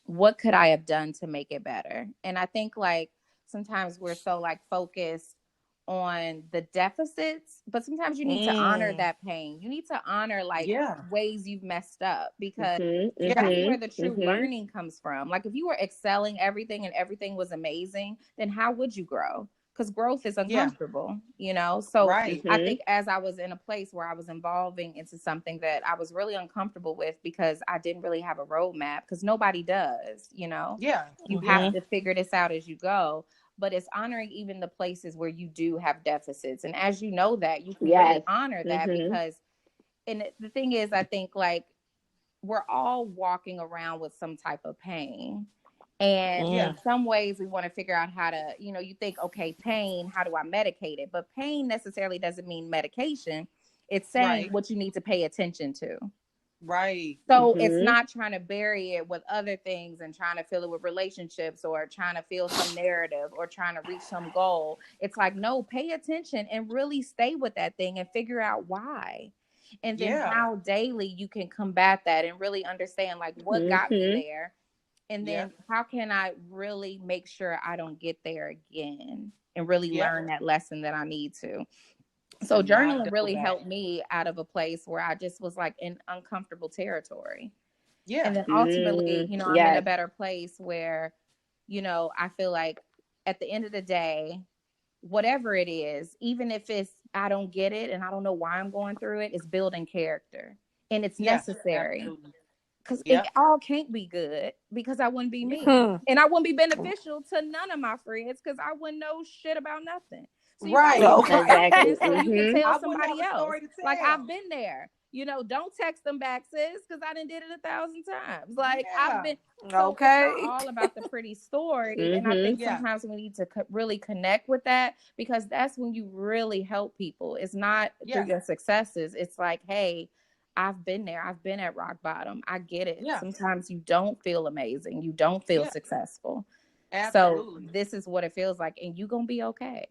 C: what could I have done to make it better? And I think like sometimes we're so like focused on the deficits, but sometimes you need to honor that pain. You need to honor like ways you've messed up, because that's where the true learning comes from. Like if you were excelling everything and everything was amazing, then how would you grow? Because growth is uncomfortable, you know? So I think as I was in a place where I was evolving into something that I was really uncomfortable with because I didn't really have a roadmap, because nobody does, you know? You have to figure this out as you go. But it's honoring even the places where you do have deficits. And as you know that, you can really honor that because, and the thing is, I think like we're all walking around with some type of pain. And in some ways we want to figure out how to, you know, you think, okay, pain, how do I medicate it? But pain necessarily doesn't mean medication. It's saying what you need to pay attention to. So it's not trying to bury it with other things and trying to fill it with relationships or trying to feel some narrative or trying to reach some goal. It's like, no, pay attention and really stay with that thing and figure out why. And then how daily you can combat that and really understand like what got me there. And then how can I really make sure I don't get there again and really learn that lesson that I need to. So journaling really helped me out of a place where I just was like in uncomfortable territory. And then ultimately, you know, I'm in a better place where, you know, I feel like at the end of the day, whatever it is, even if it's, I don't get it and I don't know why I'm going through it, it's building character and it's necessary. Because it all can't be good because I wouldn't be me. And I wouldn't be beneficial to none of my friends because I wouldn't know shit about nothing. So you exactly. So you can tell somebody else. Like I've been there. You know, don't text them back, sis, because I done did it 1,000 times. Like I've been. So it's not all about the pretty story. And I think sometimes we need to really connect with that because that's when you really help people. It's not through your successes. It's like, hey, I've been there. I've been at rock bottom. I get it. Sometimes you don't feel amazing. You don't feel successful. Absolutely. So this is what it feels like. And you're going to be okay.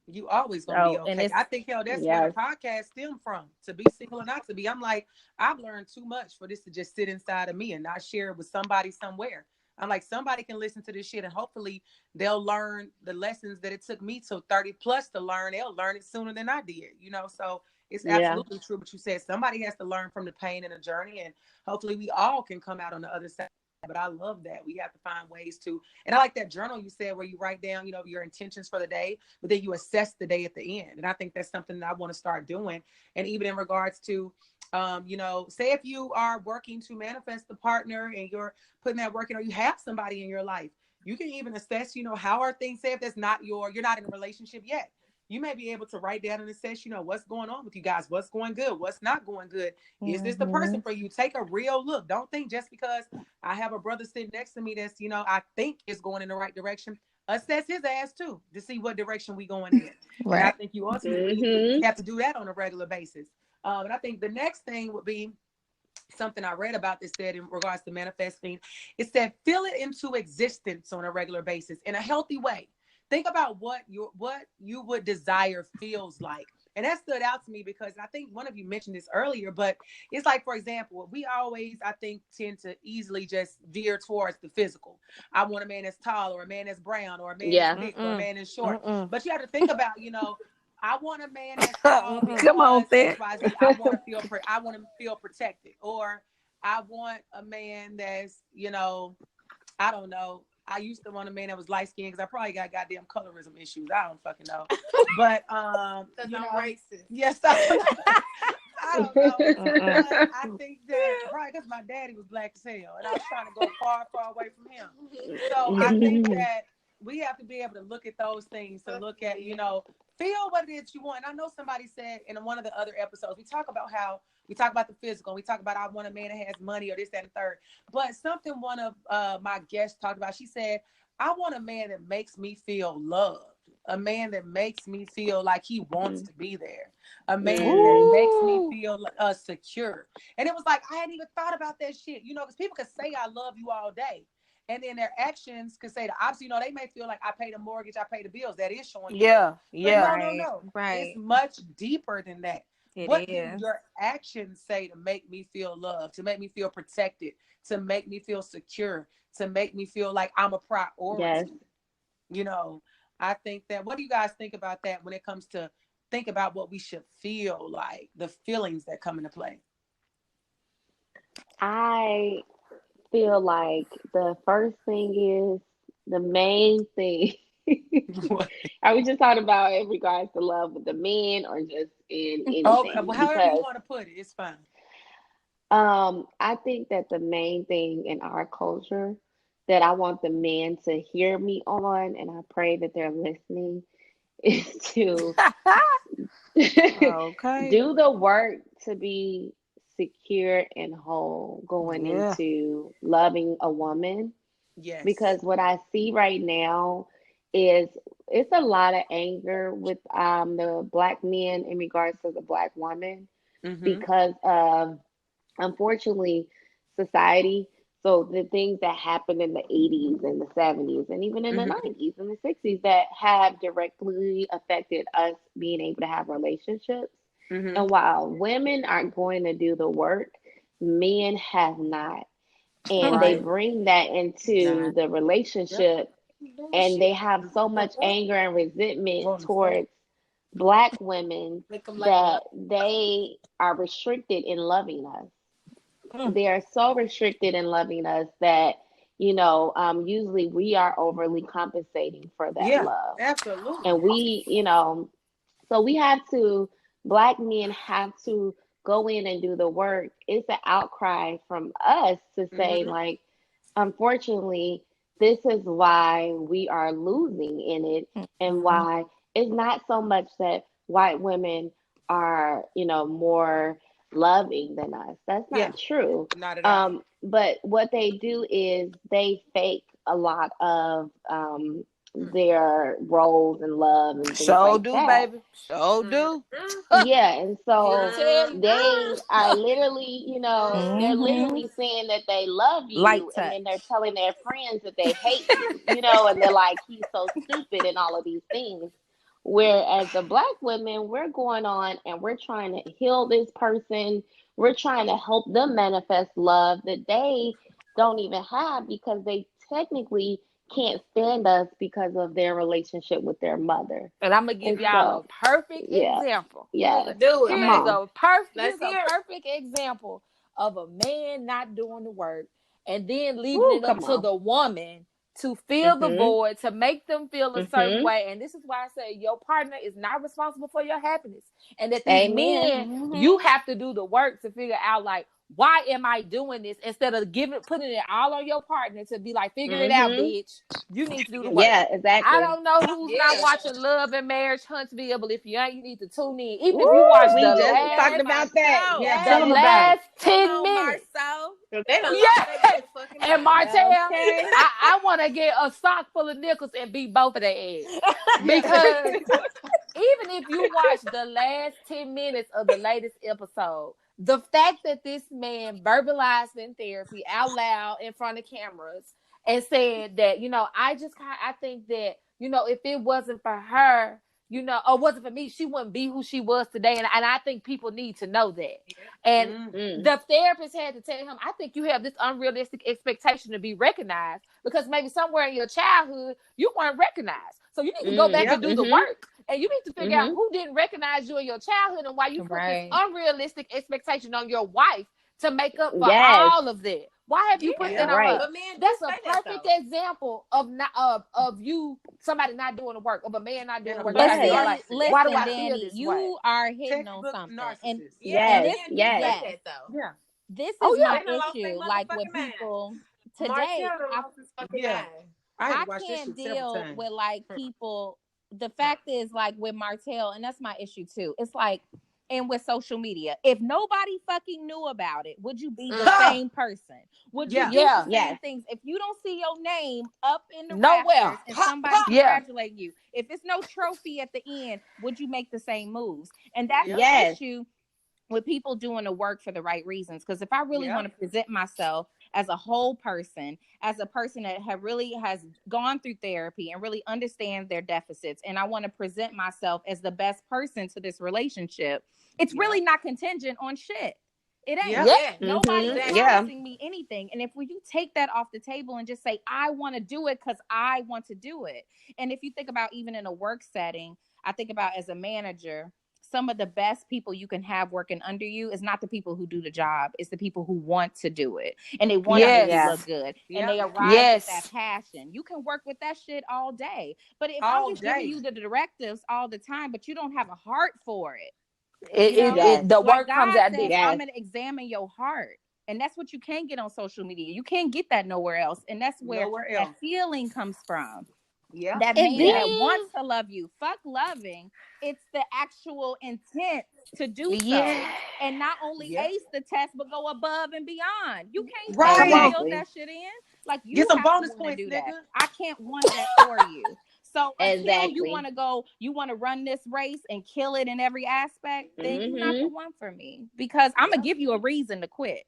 B: You always gonna be okay. I think that's where the podcast stemmed from. To be single or not to be. I'm like, I've learned too much for this to just sit inside of me and not share it with somebody somewhere. I'm like, somebody can listen to this shit and hopefully they'll learn the lessons that it took me till 30 plus to learn. They'll learn it sooner than I did, you know? So it's absolutely true what you said. Somebody has to learn from the pain and the journey, and hopefully we all can come out on the other side. But I love that. We have to find ways to, and I like that journal you said where you write down, you know, your intentions for the day, but then you assess the day at the end. And I think that's something that I want to start doing. And even in regards to, you know, say if you are working to manifest the partner and you're putting that work in, or you have somebody in your life, you can even assess, you know, how are things, say if that's not you're not in a relationship yet. You may be able to write down and assess, you know, what's going on with you guys, what's going good, what's not going good. Is this the person for you? Take a real look. Don't think just because I have a brother sitting next to me that's, you know, I think is going in the right direction. Assess his ass too to see what direction we going in. And I think you ultimately have to do that on a regular basis. And I think the next thing would be something I read about this said in regards to manifesting. It said, feel it into existence on a regular basis in a healthy way. Think about what you would desire feels like. And that stood out to me because I think one of you mentioned this earlier, but it's like, for example, we always, I think, tend to easily just veer towards the physical. I want a man that's tall or a man that's brown or a man that's big or a man that's short. But you have to think about, you know, I want a man that's tall.
F: Come on,
B: XYZ. I want to feel protected. Or I want a man that's, you know, I don't know. I used to want a man that was light skinned because I probably got goddamn colorism issues. I don't fucking know. But
E: you know, I'm racist.
B: Yes, don't know. But I think that probably because my daddy was black as hell, and I was trying to go far, far away from him. So I think that we have to be able to look at those things, to look at, feel what it is you want. And I know somebody said in one of the other episodes, we talk about the physical, and we talk about I want a man that has money or this, that, and the third. But something one of my guests talked about, she said, I want a man that makes me feel loved. A man that makes me feel like he wants to be there. A man that makes me feel secure. And it was like, I hadn't even thought about that shit. Because people could say I love you all day. And then their actions could say the opposite. They may feel like I pay the mortgage, I pay the bills. That is showing you.
F: Yeah.
B: No.
C: Right.
B: It's much deeper than that. What
C: is.
B: can your actions say to make me feel loved, to make me feel protected, to make me feel secure, to make me feel like I'm a priority?
D: Yes.
B: I think that, what do you guys think about that when it comes to think about what we should feel like, the feelings that come into play?
D: I feel like the first thing is the main thing. Are we just talking about in regards to love with the men or just in anything?
B: Okay, well, however you want to put it, it's fine.
D: I think that the main thing in our culture that I want the men to hear me on, and I pray that they're listening, is to do the work to be secure and whole going into loving a woman.
B: Yes.
D: Because what I see right now is it's a lot of anger with the black men in regards to the black woman because of, unfortunately, society. So the things that happened in the 80s and the 70s and even in the 90s and the 60s that have directly affected us being able to have relationships. And while women are going to do the work, men have not. And they bring that into the relationship, and they have so much anger and resentment towards black women that they are restricted in loving us. They are so restricted in loving us that, usually we are overly compensating for that love.
B: Absolutely.
D: And we, so black men have to go in and do the work. It's an outcry from us to say, like, unfortunately, this is why we are losing in it, and why it's not so much that white women are, more loving than us. That's not true.
B: Not at all.
D: But what they do is they fake a lot of their roles and love and things like that.
F: Baby. Do.
D: Yeah, and so they are literally, they're literally saying that they love you, and then they're telling their friends that they hate you, and they're like, he's so stupid and all of these things. Whereas the black women, we're going on and we're trying to heal this person. We're trying to help them manifest love that they don't even have because they technically can't stand us because of their relationship with their mother.
F: And I'm gonna give y'all a perfect example.
D: Yeah,
F: do it. Here's a perfect example of a man not doing the work and then leaving it up to the woman to fill the void, to make them feel a certain way. And this is why I say your partner is not responsible for your happiness. And that these men, you have to do the work to figure out, like, why am I doing this? Instead of putting it all on your partner to be like, figure it out, bitch. You need to do the work.
D: Yeah, exactly.
F: I don't know who's not watching Love and Marriage Huntsville, but if you ain't, you need to tune in. Even if you watch the last,
D: talked about that.
F: Yeah, the last 10 minutes. And Martell, I want to get a sock full of nickels and beat both of their eggs. Because even if you watch the last 10 minutes of the latest episode, the fact that this man verbalized in therapy out loud in front of cameras and said that, I think that, if it wasn't for her, or wasn't for me, she wouldn't be who she was today. And I think people need to know that. And the therapist had to tell him, I think you have this unrealistic expectation to be recognized because maybe somewhere in your childhood, you weren't recognized. So you need to go back and do the work. And you need to figure out who didn't recognize you in your childhood and why you put this unrealistic expectation on your wife to make up for all of that. Why have you put that on
D: right.
F: her? That's a perfect example of not of you somebody not doing the work, of a man not doing the work.
G: But
F: Like,
G: see,
F: like,
G: listen,
F: why do I feel
G: Danny,
F: this
G: you
F: way?
G: are hitting on
B: Textbook
G: something. And
B: narcissist.
D: Yes,
G: this,
D: yes.
E: That, though.
B: Yeah.
G: this
F: Oh
G: is
F: yeah.
G: my
E: They done lost their
G: issue. Like with
E: motherfucking mind.
G: people today,
E: Martell done lost his fucking mind.
B: I had
G: I
B: to watch this
G: can't
B: shit several
G: deal
B: times.
G: with like people. The fact is, like with Martell, and that's my issue too. It's like, and with social media, if nobody fucking knew about it, would you be the same person? Would you do the same things? If you don't see your name up in the rafters and somebody congratulating you, if it's no trophy at the end, would you make the same moves? And that's the issue with people doing the work for the right reasons. Because if I really want to present myself as a whole person, as a person that has gone through therapy and really understands their deficits, and I want to present myself as the best person to this relationship, it's really not contingent on shit. It ain't. Nobody's promising me anything. And if you take that off the table and just say, I want to do it because I want to do it. And if you think about even in a work setting, I think about as a manager, some of the best people you can have working under you is not the people who do the job. It's the people who want to do it. And they want to make you look good. And they arrive with that passion. You can work with that shit all day. But if I'm just giving you the directives all the time, but you don't have a heart for it,
F: the work comes out
G: says, I'm going to examine your heart. And that's what you can't get on social media. You can't get that nowhere else. And that's where that feeling comes from.
B: Yeah.
G: That man that wants to love you. Fuck loving. It's the actual intent to do so. And not only ace the test, but go above and beyond. You can't build that shit in. Like, you
B: get some
G: have
B: bonus
G: to
B: points,
G: do
B: nigga.
G: that. I can't want that for you. So until you want to go, you want to run this race and kill it in every aspect, then you're not the one for me. Because I'm going to give you a reason to quit.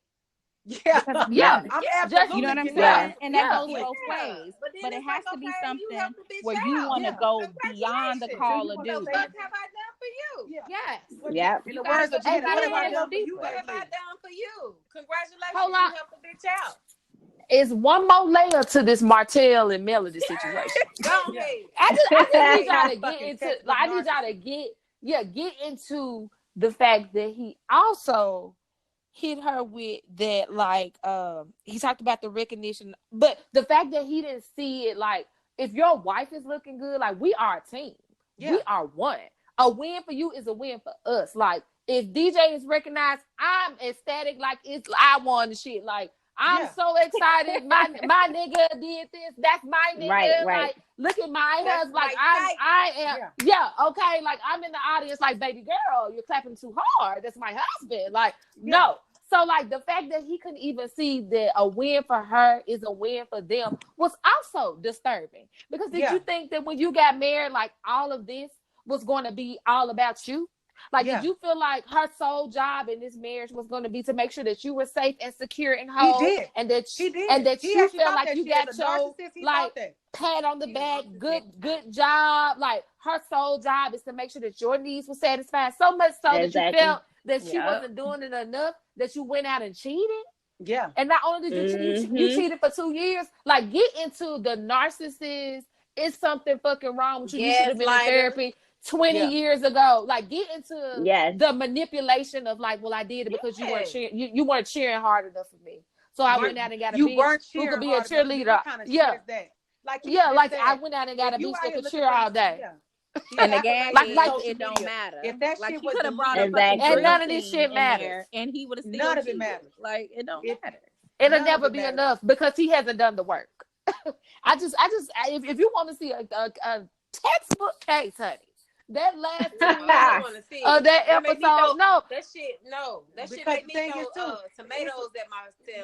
B: I'm absolutely,
G: you know what I'm saying? And that goes both ways. But it has to be something where you want to go beyond the call of duty.
E: What have I done for you?
G: Yes.
B: Yeah. In the words of Janet, what have I done for you?
E: What have I done for you? Congratulations,
F: hold on.
E: you helped the bitch out.
F: It's one more layer to this Martell and Melody situation. I just need y'all to get into. Like, I need y'all to get into the fact that he also hit her with that, like, he talked about the recognition, but the fact that he didn't see it, like, if your wife is looking good, like, we are a team. We are one. A win for you is a win for us. Like, if DJ is recognized, I'm ecstatic, like, I won the shit. Like, I'm so excited. My nigga did this. That's my nigga.
D: Right.
F: Like, look at my husband. Like, I am. Okay. Like, I'm in the audience. Like, baby girl, you're clapping too hard. That's my husband. Like, no. So, like, the fact that he couldn't even see that a win for her is a win for them was also disturbing. Because did you think that when you got married, like, all of this was going to be all about you? Like, did you feel like her sole job in this marriage was going to be to make sure that you were safe and secure and whole?
B: He did.
F: And that you felt like you got your, like, pat on the back, good job. Like, her sole job is to make sure that your needs were satisfied. So much so that you felt that she wasn't doing it enough, that you went out and cheated.
B: Yeah.
F: And not only did you cheated for 2 years, like, get into the narcissist. It's something fucking wrong with you. You should have been in therapy 20 years ago. Like, get into the manipulation of, like, well, I did it because you weren't cheering. You weren't cheering hard enough for me. So I went out and got a bitch who could be a cheerleader. Like, I went out and got a bitch that could cheer all day.
G: And again, like it don't matter.
B: If that
G: like,
B: shit
G: he
B: was
G: could have brought
F: and none of this shit matters,
G: and he would have still
B: none of it matters.
G: Like, it don't matter.
F: It'll never be enough because he hasn't done the work. If you want to see a textbook case, honey, that last 2 minutes of that episode,
E: that shit make me throw tomatoes at my TV.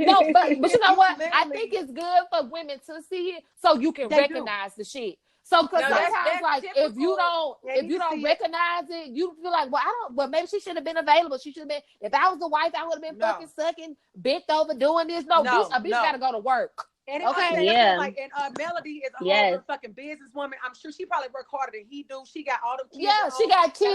F: No, but you know what? I think it's good for women to see it so you can recognize the shit. So, because sometimes, like, if you don't recognize it, you feel like, well, maybe she should have been available. She should have been. If I was the wife, I would have been fucking sucking, bent over, doing this. No, a bitch gotta go to work.
B: And
F: okay,
B: Melody is a whole fucking businesswoman. I'm sure she probably worked harder than he do. She got all them kids.
F: Yeah, she got kids.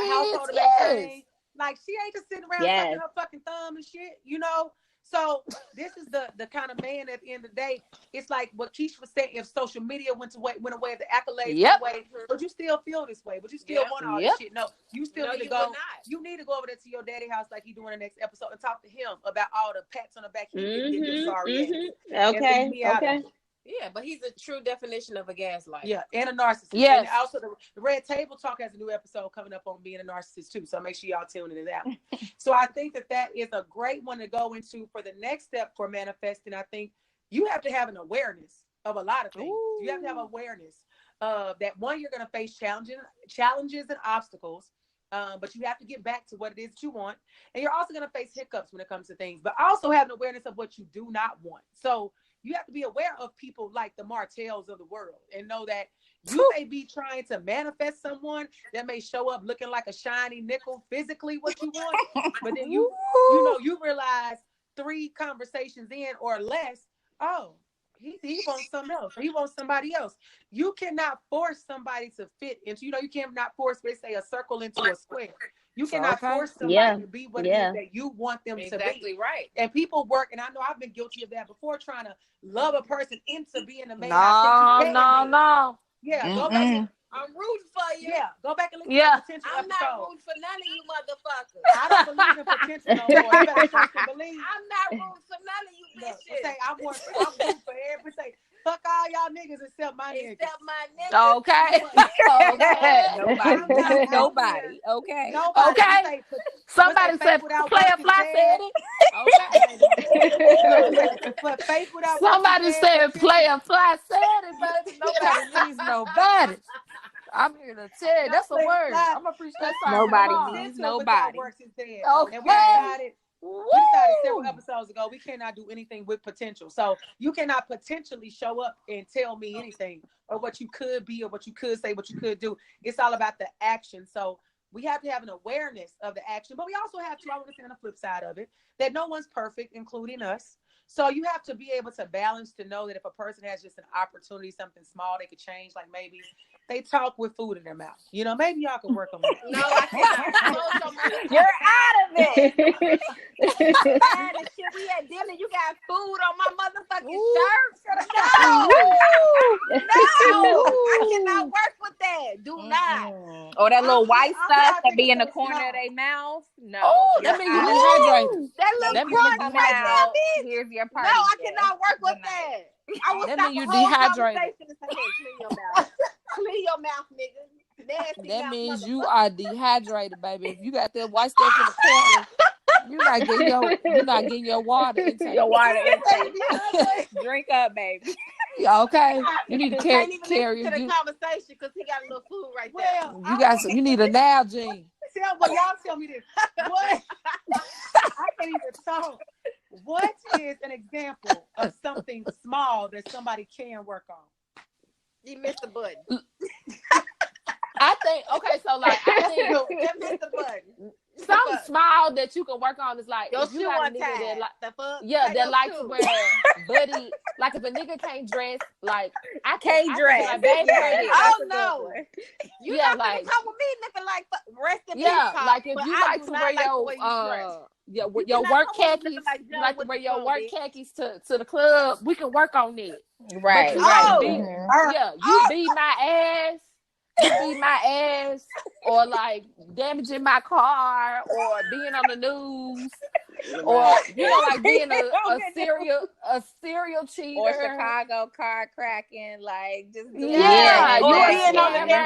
B: Like, she ain't just sitting around sucking her fucking thumb and shit, you know. So this is the kind of man at the end of the day. It's like what Kesh was saying. If social media went away, the accolades went away, but you still feel this way, but you still want all this shit. No, you still need to go. You need to go over there to your daddy house like he doing the next episode and talk to him about all the pats on the back he didn't get his sorry ass.
D: Okay.
E: Yeah, but he's a true definition of a gaslighter.
B: Yeah, and a narcissist.
F: Yes.
B: And also the Red Table Talk has a new episode coming up on being a narcissist too. So make sure y'all tune into that. So I think that is a great one to go into for the next step for manifesting. I think you have to have an awareness of a lot of things. Ooh. You have to have awareness that one, you're going to face challenges and obstacles. But you have to get back to what it is that you want. And you're also going to face hiccups when it comes to things, but also have an awareness of what you do not want. So you have to be aware of people like the Martells of the world and know that you may be trying to manifest someone that may show up looking like a shiny nickel physically what you want, but then you realize 3 conversations in or less, oh, he wants something else. He wants somebody else. You cannot force somebody to fit into, you cannot force, let's say, a circle into a square. You cannot force somebody to be what it is that you want them to be.
E: Exactly right.
B: And people work, and I know I've been guilty of that before, trying to love a person into being the man.
F: No.
B: Yeah, go back.
E: I'm rooting for you.
B: Yeah, go back and look at the potential
E: I'm
B: episode.
E: not rooting for none of you motherfuckers.
B: I don't believe in potential no more. You better trust and believe.
E: I'm not rooting for none of you bitches.
B: Say, I'm rooting for every say. Fuck all y'all niggas except my niggas.
E: Except my niggas.
F: Okay.
G: Nobody. Okay.
F: Okay. Somebody said play a fly said it.
B: Okay.
F: Somebody said play a fly said it, baby. Nobody needs nobody. I'm here to tell you. That's a word. I'm gonna preach that song.
G: Nobody needs nobody.
B: Okay.
F: Okay.
B: We decided several episodes ago we cannot do anything with potential. So you cannot potentially show up and tell me anything or what you could be or what you could say, what you could do. It's all about the action. So we have to have an awareness of the action, but we also have to, I want to say on the flip side of it, that no one's perfect, including us. So you have to be able to balance to know that if a person has just an opportunity, something small they could change, like maybe they talk with food in their mouth. Maybe y'all can work on that.
E: No, I cannot.
G: You're out of it.
E: We had dinner. You got food on my motherfucking shirt. No, I cannot work with that. Do not.
G: Or that little white stuff that be in the corner of their mouth. No.
F: Oh, that means you dehydrated.
E: That little crunch right there, bitch.
G: Here's your party.
E: No, I cannot work with that. I will stop
F: you
E: the whole
F: dehydrated.
E: conversation and say, hey, clean your mouth. Clean your mouth, nigga. Nasty
F: that
E: mouth,
F: means you are dehydrated, baby. If you got that white stuff in the corner, you're not getting your water intake.
G: Your water intake. Drink up, baby.
F: Okay, you need to carry
E: to the conversation because he got a little food right there.
F: You need a Nalgene.
B: Y'all tell me this. What? I can't even talk. What is an example of something small that somebody can work on?
E: You missed the button.
F: I think
E: you missed the button.
F: Something small that you can work on is like
E: your
F: if you got a nigga that
E: likes
F: to wear buddy, like if a nigga can't dress, like I
G: can't dress.
F: Like, baby,
E: oh no, you
F: not
E: like come with me looking like rest in peace.
F: Like if you like to wear your work khakis, you like to wear your work khakis to the club, we can work on it.
G: Right.
F: You beat my ass. Or like damaging my car or being on the news or like being a serial cheater
G: or Chicago car cracking, like just
F: you being on
E: the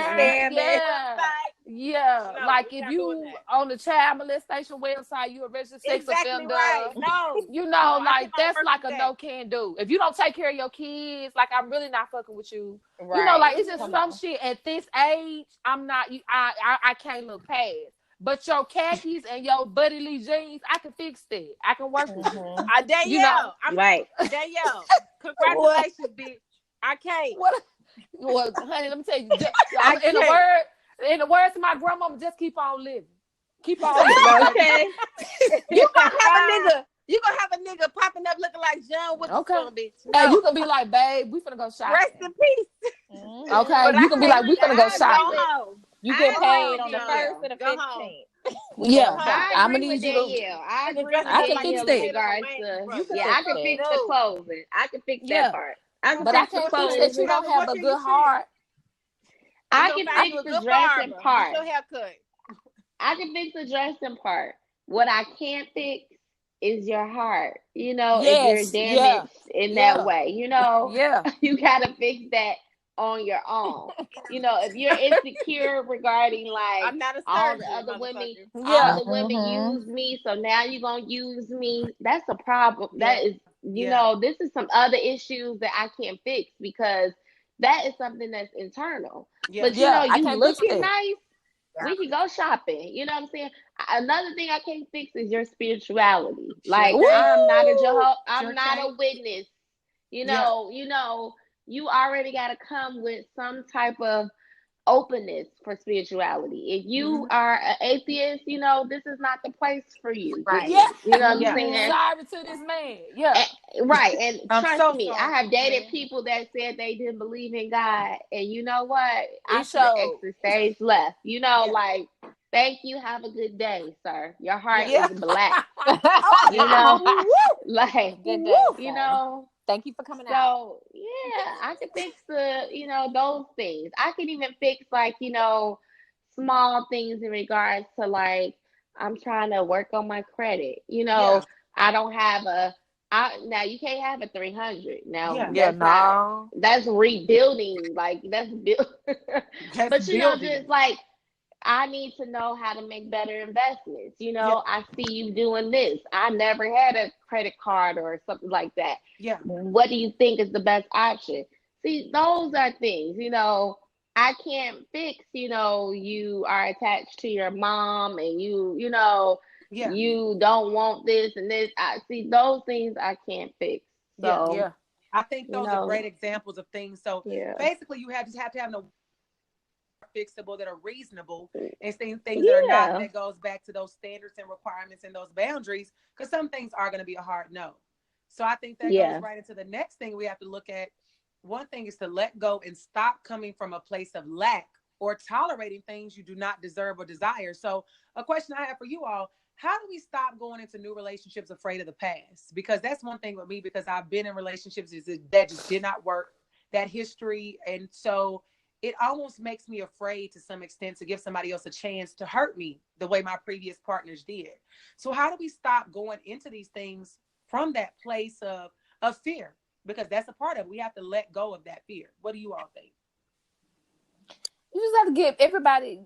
F: like if you on the child molestation website, you a registered sex offender.
E: Right. No,
F: like that's like a no can do. If you don't take care of your kids, like I'm really not fucking with you. Right. Like it's just some shit at this age. I can't look past. But your khakis and your Buddy Lee jeans, I can fix that. I can work with you.
E: Danielle,
G: right.
E: Danielle, congratulations, bitch. I can't.
F: Well, honey, let me tell you. In the words of my grandmama, just keep on living. Keep on living.
G: Okay.
E: You gonna have a nigga popping up looking like John Witherspoon, bitch.
F: No. Hey, you can be like, babe, we finna go shopping.
E: Rest in peace.
F: Okay, you can be like, we finna go shopping.
G: You get paid on the
D: Danielle.
G: 1st and the
E: Go
G: 15th.
F: Yeah,
D: I
F: I'm gonna
D: agree with
F: need you to.
D: Danielle. I
E: It's
D: agree with
E: dressing
F: I
E: up
F: can
E: like
F: fix
E: you
D: Danielle in
F: that.
E: paid up a
D: regards
E: man,
D: to
G: You can
D: I
G: fix
D: can
G: that.
D: fix the closing. I can fix that
F: Yeah,
D: part. I can
F: but I
D: fix the
F: can't fix that. You
D: closing.
F: don't have a good heart.
D: I
E: gonna
D: can
E: find
D: fix
E: you a
D: the
E: good
D: dressing
E: barber.
D: part.
E: Get your hair cut.
D: I can fix the dressing part. What I can't fix is your heart. If you're
F: Yes, yeah,
D: damaged in that
F: yeah,
D: way,
F: yeah.
D: you gotta fix that on your own. If you're insecure regarding like
E: I'm not a
D: all the
E: surgeon,
D: other women,
E: motherfucker.
F: Yeah,
D: use me, so now you're gonna use me. That's a problem.
B: Yeah.
D: That is,
B: Yeah.
D: this is some other issues that I can't fix because that is something that's internal.
B: Yeah.
D: But
F: yeah. I
D: you
F: can't fix
D: looking
F: that.
D: nice, we can go shopping. You know what I'm saying? Another thing I can't fix is your spirituality.
B: Sure
D: Like
B: can't.
D: I'm
B: Sure
D: not
B: can't.
D: a witness.
B: Yeah.
D: You already gotta come with some type of openness for spirituality. If you
B: Mhm.
D: are an atheist, this is not the place for you.
G: Right.
F: Yeah.
D: You know what I'm
B: Yeah.
D: saying?
F: Sorry to this man. Yeah.
D: Right. And
B: I'm
D: trust
B: so
D: me, I
B: sorry,
D: have dated
B: man.
D: people that said they didn't believe in God. And you know what? I
F: It
D: should have
F: showed.
D: exit stage left.
B: Yeah.
D: Like, thank you. Have a good day, sir. Your heart
B: Yeah.
D: is black.
F: Oh,
D: You know?
F: woo!
D: Like,
G: Good day,
D: you
G: sir.
D: know,
G: Thank you for coming out.
D: so yeah, I can fix those things. I can even fix like, small things in regards to like I'm trying to work on my credit.
B: Yeah.
D: I don't have now you can't have a 300. Now
B: Yeah.
F: Yeah,
D: not
F: no.
D: that's rebuilding, like that's build
B: That's
D: but
B: building.
D: just like I need to know how to make better investments.
B: Yeah.
D: I see you doing this. I never had a credit card or something like that.
B: Yeah.
D: What do you think is the best option? See, those are things, I can't fix, you are attached to your mom and
B: Yeah.
D: you don't want this and this. I see those things I can't fix.
B: Yeah.
D: So,
F: Yeah.
B: I think
D: you
B: those are
D: know,
B: great examples of things. So
D: yeah.
B: basically, you just have to have no fixable that are reasonable and things that are not.
D: Yeah.
B: That goes back to those standards and requirements and those boundaries, because some things are going to be a hard no. So I think that goes
D: Yeah.
B: right into the next thing we have to look at. One thing is to let go and stop coming from a place of lack or tolerating things you do not deserve or desire. So a question I have for you all: how do we stop going into new relationships afraid of the past? Because that's one thing with me, because I've been in relationships that just did not work, that history. And so it almost makes me afraid to some extent to give somebody else a chance to hurt me the way my previous partners did. So how do we stop going into these things from that place of fear? Because that's a part of it. We have to let go of that fear. What do you all think?
F: You just have to give everybody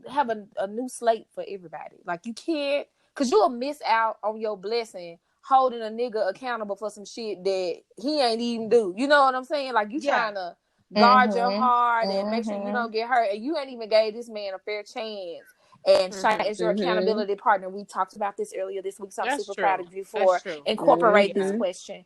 F: have a new slate for everybody. Like you can't, cause you'll miss out on your blessing holding a nigga accountable for some shit that he ain't even do. You know what I'm saying? Like you
B: Yeah.
F: trying to guard your
G: Mm-hmm.
F: heart and make sure you don't get hurt, and you ain't even gave this man a fair chance. And Shina is your accountability partner. We talked about this earlier this week, so I'm
E: That's
F: super
E: true.
F: proud of you for
E: That's true.
F: incorporate this
D: Mhm.
F: question.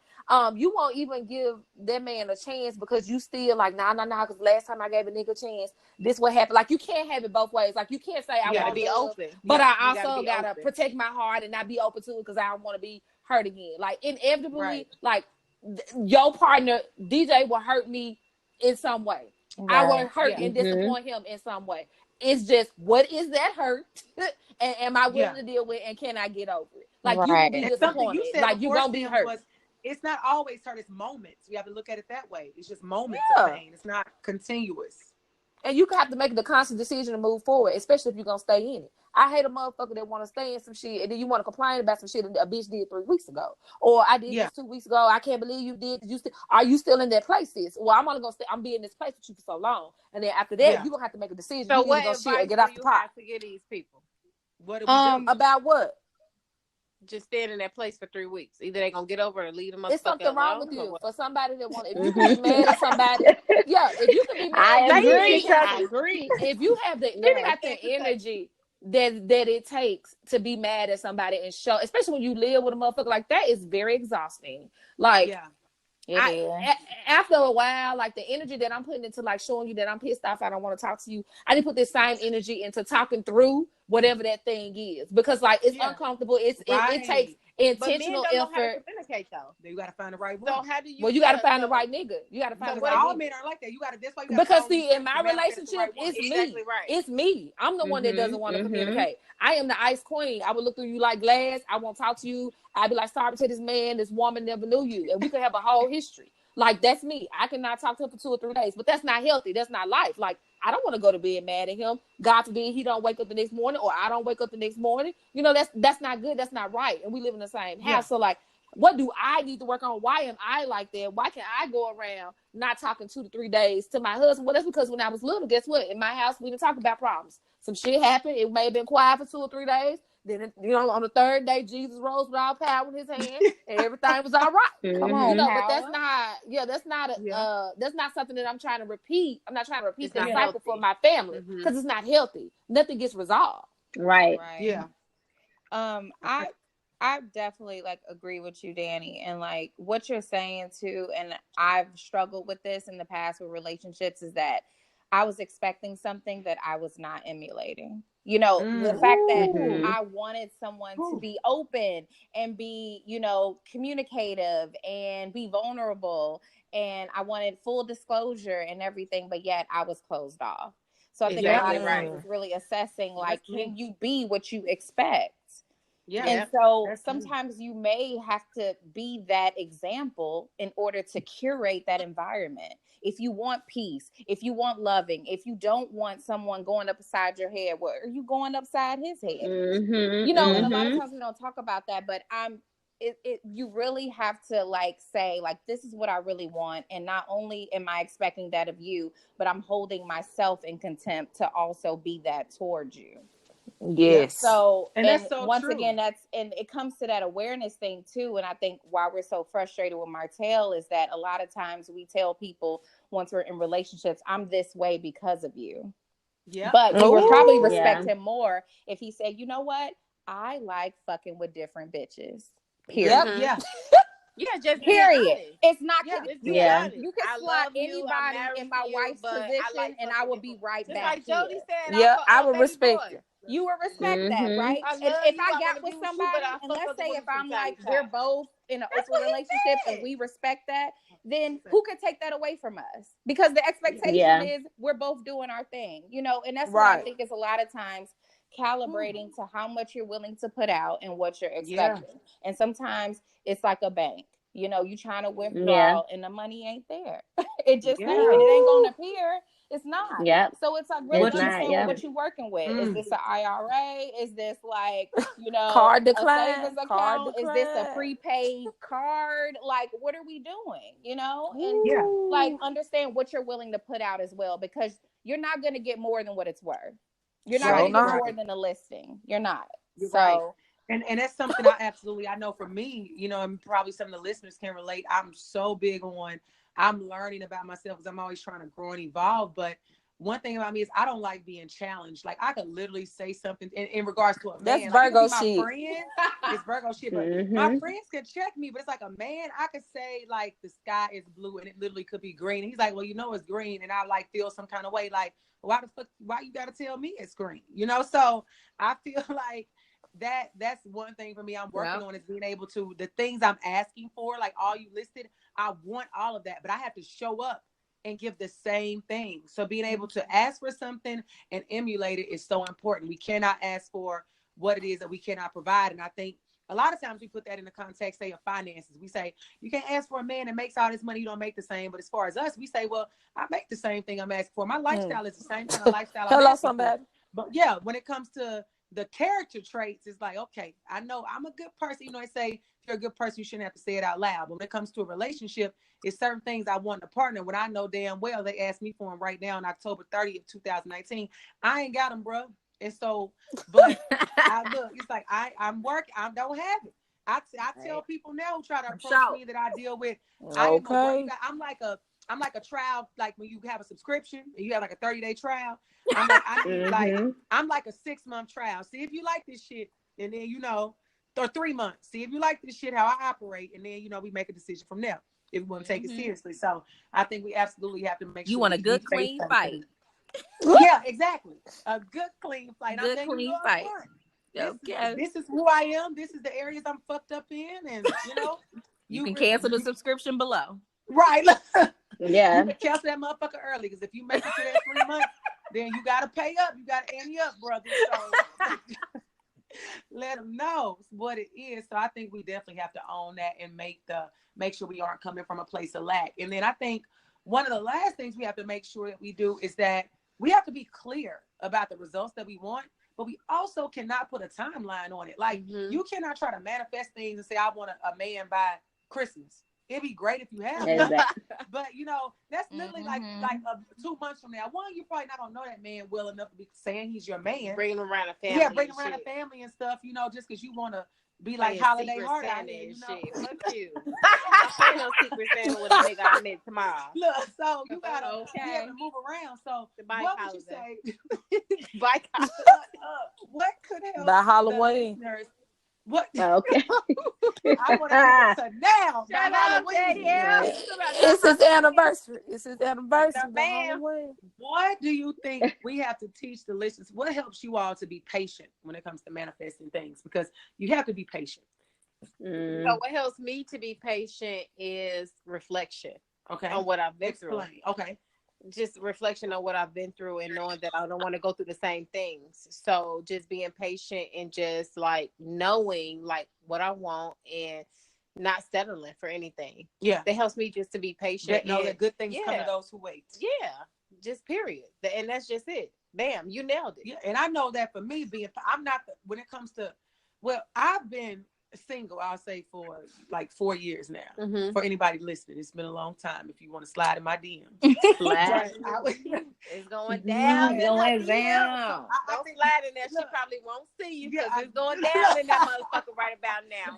F: You won't even give that man a chance because you still like, nah, because last time I gave a nigga a chance, this what happened. Like you can't have it both ways. Like you can't say I
E: You gotta
F: want
E: be
F: love,
E: open.
F: but
E: Yeah,
F: I
E: you gotta
F: also
E: be
F: gotta
E: open.
F: protect my heart and not be open to it because I don't want to be hurt again. Like inevitably,
B: Right.
F: like your partner DJ will hurt me in some way. I will hurt and disappoint him in some way. It's just, what is that hurt? And am I willing to deal with, and can I get over it? Like you will be
B: And something you
F: disappointed.
B: said
F: Like you're
B: before,
F: gonna be
B: Sim,
F: hurt.
B: was it's not always hurt, it's moments. We have to look at it that way. It's just moments of pain. It's not continuous.
F: And you have to make the conscious decision to move forward, especially if you're gonna stay in it. I hate a motherfucker that want to stay in some shit and then you want to complain about some shit a bitch did 3 weeks ago, or I did this 2 weeks ago. I can't believe you did. Are you still in that place, sis? Well, I'm only gonna stay. I'm being in this place with you for so long, and then after that, you're gonna have to make a decision.
E: So,
F: you
E: what
F: gonna shit or
E: advice
F: get
E: do
F: off the
E: you
F: pot.
E: have to give these people?
B: What do we do?
F: About what?
E: Just staying in that place for 3 weeks. Either they gonna get over it or leave them motherfucker
F: It's something wrong
E: alone,
F: with you.
E: what?
F: For somebody that want, if you can be mad at somebody, if you can be mad,
D: I agree.
E: I
D: agree.
F: if you have the you got the energy that it takes to be mad at somebody and show, especially when you live with a motherfucker, like that is very exhausting. Like after a while, like the energy that I'm putting into like showing you that I'm pissed off, I don't want to talk to you, I didn't put this same energy into talking through whatever that thing is, because like it's uncomfortable. It takes intentional
E: effort. Know how to communicate though.
B: You got to find the right
E: one. So how do you?
F: Well, you got to find the right nigga. You got to find the right.
B: All
F: nigga.
B: men are like that. You got to. That's why you
F: because see, in my relationship, it's me.
E: Right.
F: It's me. I'm the one that doesn't want to communicate. I am the ice queen. I would look through you like glass. I won't talk to you. I'd be like, sorry to this man, this woman never knew you, and we could have a whole history. Like, that's me. I cannot talk to him for 2 or 3 days, but that's not healthy. That's not life. Like, I don't want to go to bed mad at him. God forbid he don't wake up the next morning, or I don't wake up the next morning. You know, that's not good. That's not right. And we live in the same house. So like, what do I need to work on? Why am I like that? Why can I go around not talking 2 to 3 days to my husband? Well, that's because when I was little, guess what? In my house, we didn't talk about problems. Some shit happened. It may have been quiet for 2 or 3 days. Then, you know, on the 3rd day, Jesus rose with all power in his hand, and everything was all right.
G: Come on,
F: you know, but that's not something that I'm trying to repeat. I'm not trying to repeat that cycle for my family, because it's not healthy. Nothing gets resolved.
D: Right.
B: Yeah.
G: I definitely like agree with you, Danny, and like what you're saying too. And I've struggled with this in the past with relationships, is that I was expecting something that I was not emulating. You know, the fact that I wanted someone to be open and be, you know, communicative and be vulnerable, and I wanted full disclosure and everything, but yet I was closed off. So I think a lot of times it's really assessing, like, can you be what you expect?
B: Yeah.
G: And so sometimes you may have to be that example in order to curate that environment. If you want peace, if you want loving, if you don't want someone going upside your head, well, are you going upside his head? You know, and a lot of times we don't talk about that, but you really have to like say, like, this is what I really want. And not only am I expecting that of you, but I'm holding myself in contempt to also be that towards you.
F: Yes.
G: So, and
B: that's so
G: once
B: true.
G: again, and it comes to that awareness thing too. And I think why we're so frustrated with Martell is that a lot of times we tell people once we're in relationships, I'm this way because of you. Yeah. But we would probably respect him more if he said, you know what? I like fucking with different bitches. Period.
B: Yeah.
E: Yeah, just
G: period. It's not.
E: You
G: can slot anybody in my wife's position, and I will be right
E: just
G: back.
E: Like Jody said,
F: I would respect you.
G: You would respect that, right? And if I got with somebody, and let's say if I'm like, we're both in an open relationship and we respect that, then who can take that away from us? Because the expectation is we're both doing our thing, you know, and that's what I think is a lot of times calibrating to how much you're willing to put out and what you're expecting. And sometimes it's like a bank. You know, you trying to withdraw and the money ain't there. It just ain't, and it ain't gonna appear. It's not. So it's like really understanding what you're working with. Is this an IRA? Is this like, you know,
F: card decline,
G: a savings account? Is this a prepaid card? Like, what are we doing? You know, and like understand what you're willing to put out as well, because you're not going to get more than what it's worth. You're not going to get more than a listing. You're not.
B: You're right. And that's something I know for me, you know, and probably some of the listeners can relate. I'm so big on, I'm learning about myself because I'm always trying to grow and evolve. But one thing about me is I don't like being challenged. Like, I could literally say something in regards to a man.
F: That's Virgo shit.
B: It's Virgo shit. But my friends can check me, but it's like a man, I could say like the sky is blue and it literally could be green. And he's like, well, you know, it's green. And I like feel some kind of way. Like, why you got to tell me it's green? You know? So I feel like that's one thing for me I'm working on, is being able to, the things I'm asking for, like all you listed, I want all of that, but I have to show up and give the same thing. So being able to ask for something and emulate it is so important. We cannot ask for what it is that we cannot provide. And I think a lot of times we put that in the context, say, of finances. We say, you can't ask for a man that makes all this money, you don't make the same. But as far as us, we say, well, I make the same thing I'm asking for. My lifestyle is the same kind of lifestyle I'm asking somebody. But yeah, when it comes to the character traits, is like, okay, I know I'm a good person. You know, they say if you're a good person, you shouldn't have to say it out loud. But when it comes to a relationship, it's certain things I want in a partner. When I know damn well they asked me for them right now on October 30th, 2019, I ain't got them, bro. And so, but it's like I'm working. I don't have it. I tell people now who try to approach me that I deal with. I'm like a trial, like when you have a subscription and you have like a 30-day trial. I'm like a 6-month trial. See if you like this shit, and then, you know, or 3 months. See if you like this shit, how I operate, and then, you know, we make a decision from there if we want to take it seriously. So I think we absolutely have to make sure
G: you want a good clean fight.
B: Yeah, exactly. A good clean fight.
G: Good clean fight.
B: This is who I am. This is the areas I'm fucked up in, and
G: you can cancel the subscription below.
B: Right.
D: Yeah.
B: You can cancel that motherfucker early, because if you make it to that 3 months, then you gotta pay up. You gotta ante up, brother. So let them know what it is. So I think we definitely have to own that and make sure we aren't coming from a place of lack. And then I think one of the last things we have to make sure that we do is that we have to be clear about the results that we want, but we also cannot put a timeline on it. Like, you cannot try to manifest things and say, I want a man by Christmas. It'd be great if you have one, but that's literally like 2 months from now. One, you're probably not gonna know that man well enough to be saying he's your man.
E: Bring him around a family.
B: Yeah, bring him around a family and stuff. Just because you want to be like Holiday Heart out here.
E: Shit. Fuck you. I ain't no secret Santa with a nigga I met tomorrow.
B: Look, so you gotta be able to move around. So what would you say?
E: Bike
B: what could help
F: the Halloween?
B: What?
D: Okay.
B: I want to answer now.
E: Shut up, Danielle.
F: It's his anniversary. It's his anniversary.
B: What do you think we have to teach the listeners? What helps you all to be patient when it comes to manifesting things? Because you have to be patient.
E: So what helps me to be patient is reflection.
B: Okay.
E: On what I've been through.
B: Okay.
E: Just reflection on what I've been through and knowing that I don't want to go through the same things. So just being patient and just like knowing like what I want and not settling for anything.
B: Yeah.
E: That helps me just to be patient.
B: Know that good things come to those who wait.
E: Yeah. Just period. And that's just it. Bam, you nailed it.
B: Yeah. And I know that for me I'm not, when it comes to, I've been single, I'll say, for like 4 years now. For anybody listening, it's been a long time. If you want to slide in my DMs,
E: it's going down.
G: Going down.
E: Don't slide in there. She probably won't see you because it's going down in that motherfucker right about now.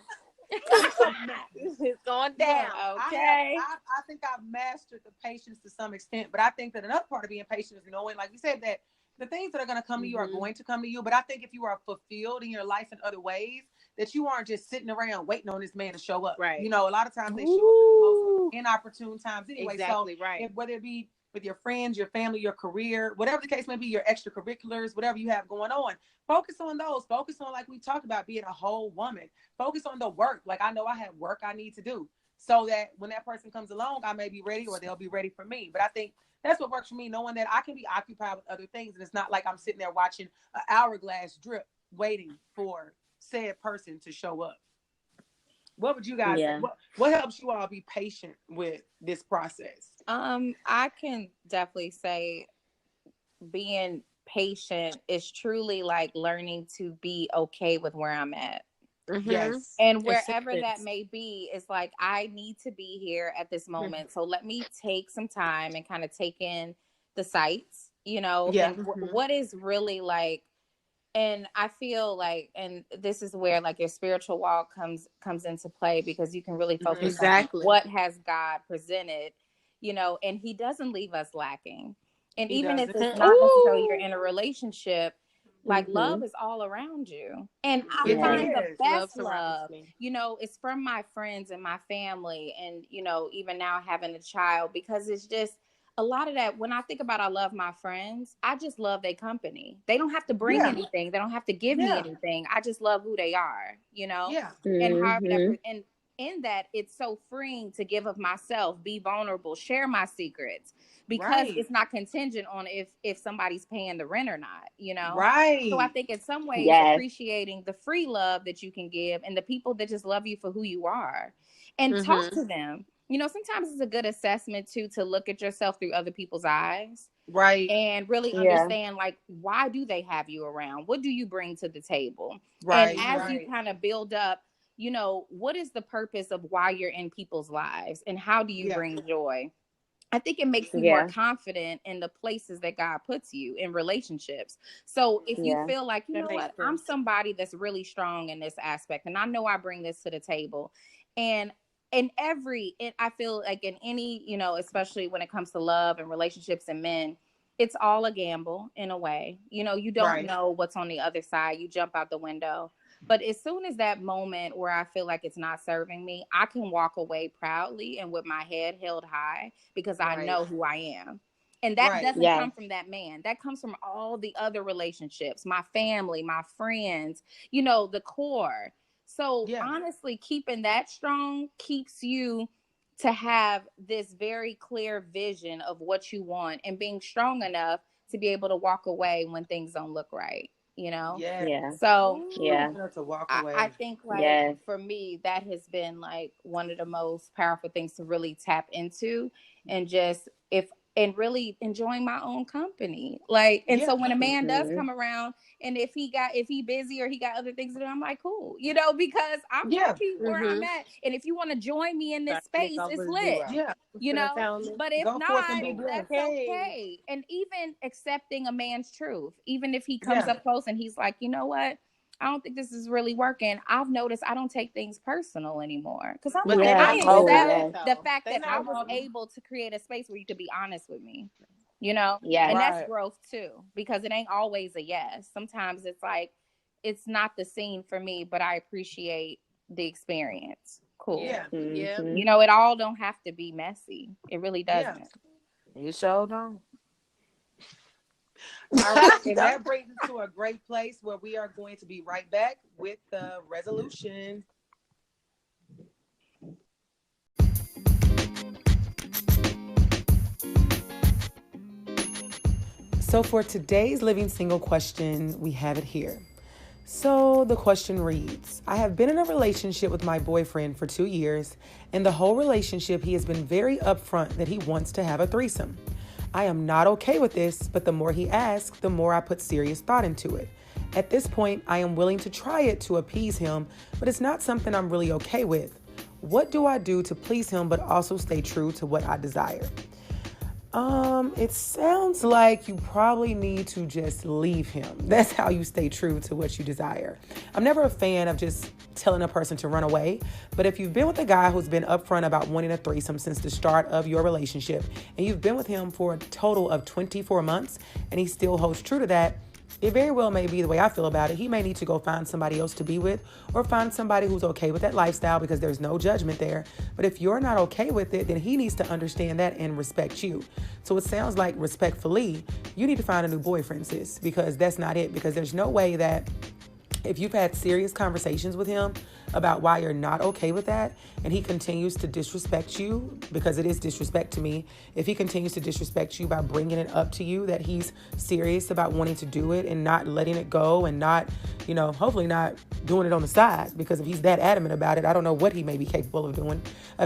E: It's going down.
B: Okay. I think I've mastered the patience to some extent, but I think that another part of being patient is knowing, like we said, that the things that are going to come to you are going to come to you. But I think if you are fulfilled in your life in other ways, that you aren't just sitting around waiting on this man to show up.
E: Right.
B: A lot of times they show up in the most inopportune times anyway.
E: Exactly, right.
B: Whether it be with your friends, your family, your career, whatever the case may be, your extracurriculars, whatever you have going on, focus on those. Focus on, like we talked about, being a whole woman. Focus on the work. Like, I know I have work I need to do so that when that person comes along, I may be ready or they'll be ready for me. But I think that's what works for me, knowing that I can be occupied with other things. And it's not like I'm sitting there watching an hourglass drip, waiting for said person to show up. What would you guys say? What helps you all be patient with this process?
G: I can definitely say being patient is truly like learning to be okay with where I'm at.
B: Yes.
G: And wherever that may be, it's like, I need to be here at this moment. So let me take some time and kind of take in the sights, and what is really like. And I feel like, and this is where like your spiritual walk comes into play, because you can really focus on what has God presented, and he doesn't leave us lacking. And even if it's not necessarily you're in a relationship, like love is all around you. And I find the best love, it's from my friends and my family, and, even now having a child, because it's just, a lot of that, when I think about I love my friends, I just love their company. They don't have to bring anything. They don't have to give me anything. I just love who they are, And however and in that, it's so freeing to give of myself, be vulnerable, share my secrets, because it's not contingent on if somebody's paying the rent or not,
B: Right.
G: So I think in some ways appreciating the free love that you can give and the people that just love you for who you are, and talk to them. Sometimes it's a good assessment too, to look at yourself through other people's eyes.
B: Right.
G: And really understand, like, why do they have you around? What do you bring to the table?
B: Right.
G: And as you kind of build up, what is the purpose of why you're in people's lives, and how do you bring joy? I think it makes you more confident in the places that God puts you in relationships. So if you feel like, you know what, I'm somebody that's really strong in this aspect, and I know I bring this to the table, and I feel like in any, especially when it comes to love and relationships and men, it's all a gamble in a way. You don't know what's on the other side. You jump out the window. But as soon as that moment where I feel like it's not serving me, I can walk away proudly and with my head held high, because I know who I am. And that doesn't come from that man. That comes from all the other relationships, my family, my friends, you know, the core. So honestly, keeping that strong keeps you to have this very clear vision of what you want and being strong enough to be able to walk away when things don't look right, you know? So
B: to walk away.
G: I think like for me, that has been like one of the most powerful things to really tap into, and just and really enjoying my own company. Like, and so when a man does come around, and if he busy or he got other things to do, I'm like, cool, you know, because I'm happy where I'm at. And if you want to join me in this space, it's lit. You know, but if not, that's okay. And even accepting a man's truth, even if he comes up close and he's like, you know what, I don't think this is really working. I've noticed I don't take things personal anymore. Because I'm like, I accept the fact that I was able to create a space where you could be honest with me. You know? And that's growth too. Because it ain't always a yes. Sometimes it's like, it's not the scene for me, but I appreciate the experience. Cool. You know, it all don't have to be messy. It really doesn't.
F: You sure don't.
B: All right, and that brings us to a great place where we are going to be right back with the resolution.
A: So for today's Living Single question, we have it here. So the question reads, I have been in a relationship with my boyfriend for 2 years, and the whole relationship he has been very upfront that he wants to have a threesome. I am not okay with this, but the more he asks, the more I put serious thought into it. At this point, I am willing to try it to appease him, but it's not something I'm really okay with. What do I do to please him but also stay true to what I desire? It sounds like you probably need to just leave him. That's how you stay true to what you desire. I'm never a fan of just telling a person to run away, but if you've been with a guy who's been upfront about wanting a threesome since the start of your relationship, and you've been with him for a total of 24 months, and he still holds true to that, it very well may be the way I feel about it. He may need to go find somebody else to be with, or find somebody who's okay with that lifestyle, because there's no judgment there. But if you're not okay with it, then he needs to understand that and respect you. So it sounds like respectfully, you need to find a new boyfriend, sis, because that's not it. Because there's no way that if you've had serious conversations with him about why you're not okay with that, and he continues to disrespect you, because it is disrespect to me, if he continues to disrespect you by bringing it up to you that he's serious about wanting to do it and not letting it go, and not, you know, hopefully not doing it on the side, because if he's that adamant about it, I don't know what he may be capable of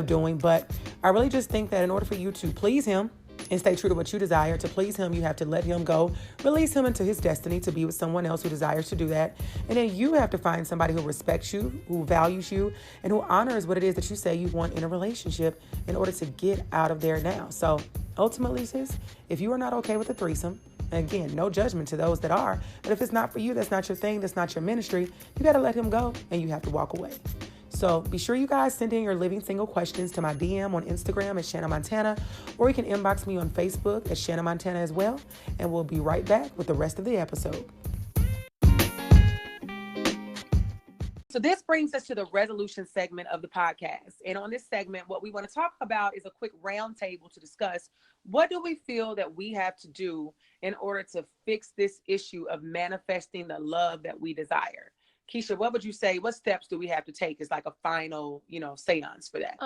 A: doing. But I really just think that in order for you to please him and stay true to what you desire, to please him, you have to let him go, release him into his destiny to be with someone else who desires to do that. And then you have to find somebody who respects you, who values you, and who honors what it is that you say you want in a relationship in order to get out of there now. So ultimately, sis, if you are not okay with a threesome, and again, no judgment to those that are, but if it's not for you, that's not your thing, that's not your ministry, you got to let him go and you have to walk away. So be sure you guys send in your Living Single questions to my DM on Instagram at Shanna Montana, or you can inbox me on Facebook at Shanna Montana as well. And we'll be right back with the rest of the episode.
B: So this brings us to the resolution segment of the podcast. And on this segment, what we want to talk about is a quick roundtable to discuss what do we feel that we have to do in order to fix this issue of manifesting the love that we desire. Keisha, what would you say? What steps do we have to take as like a final, seance for that?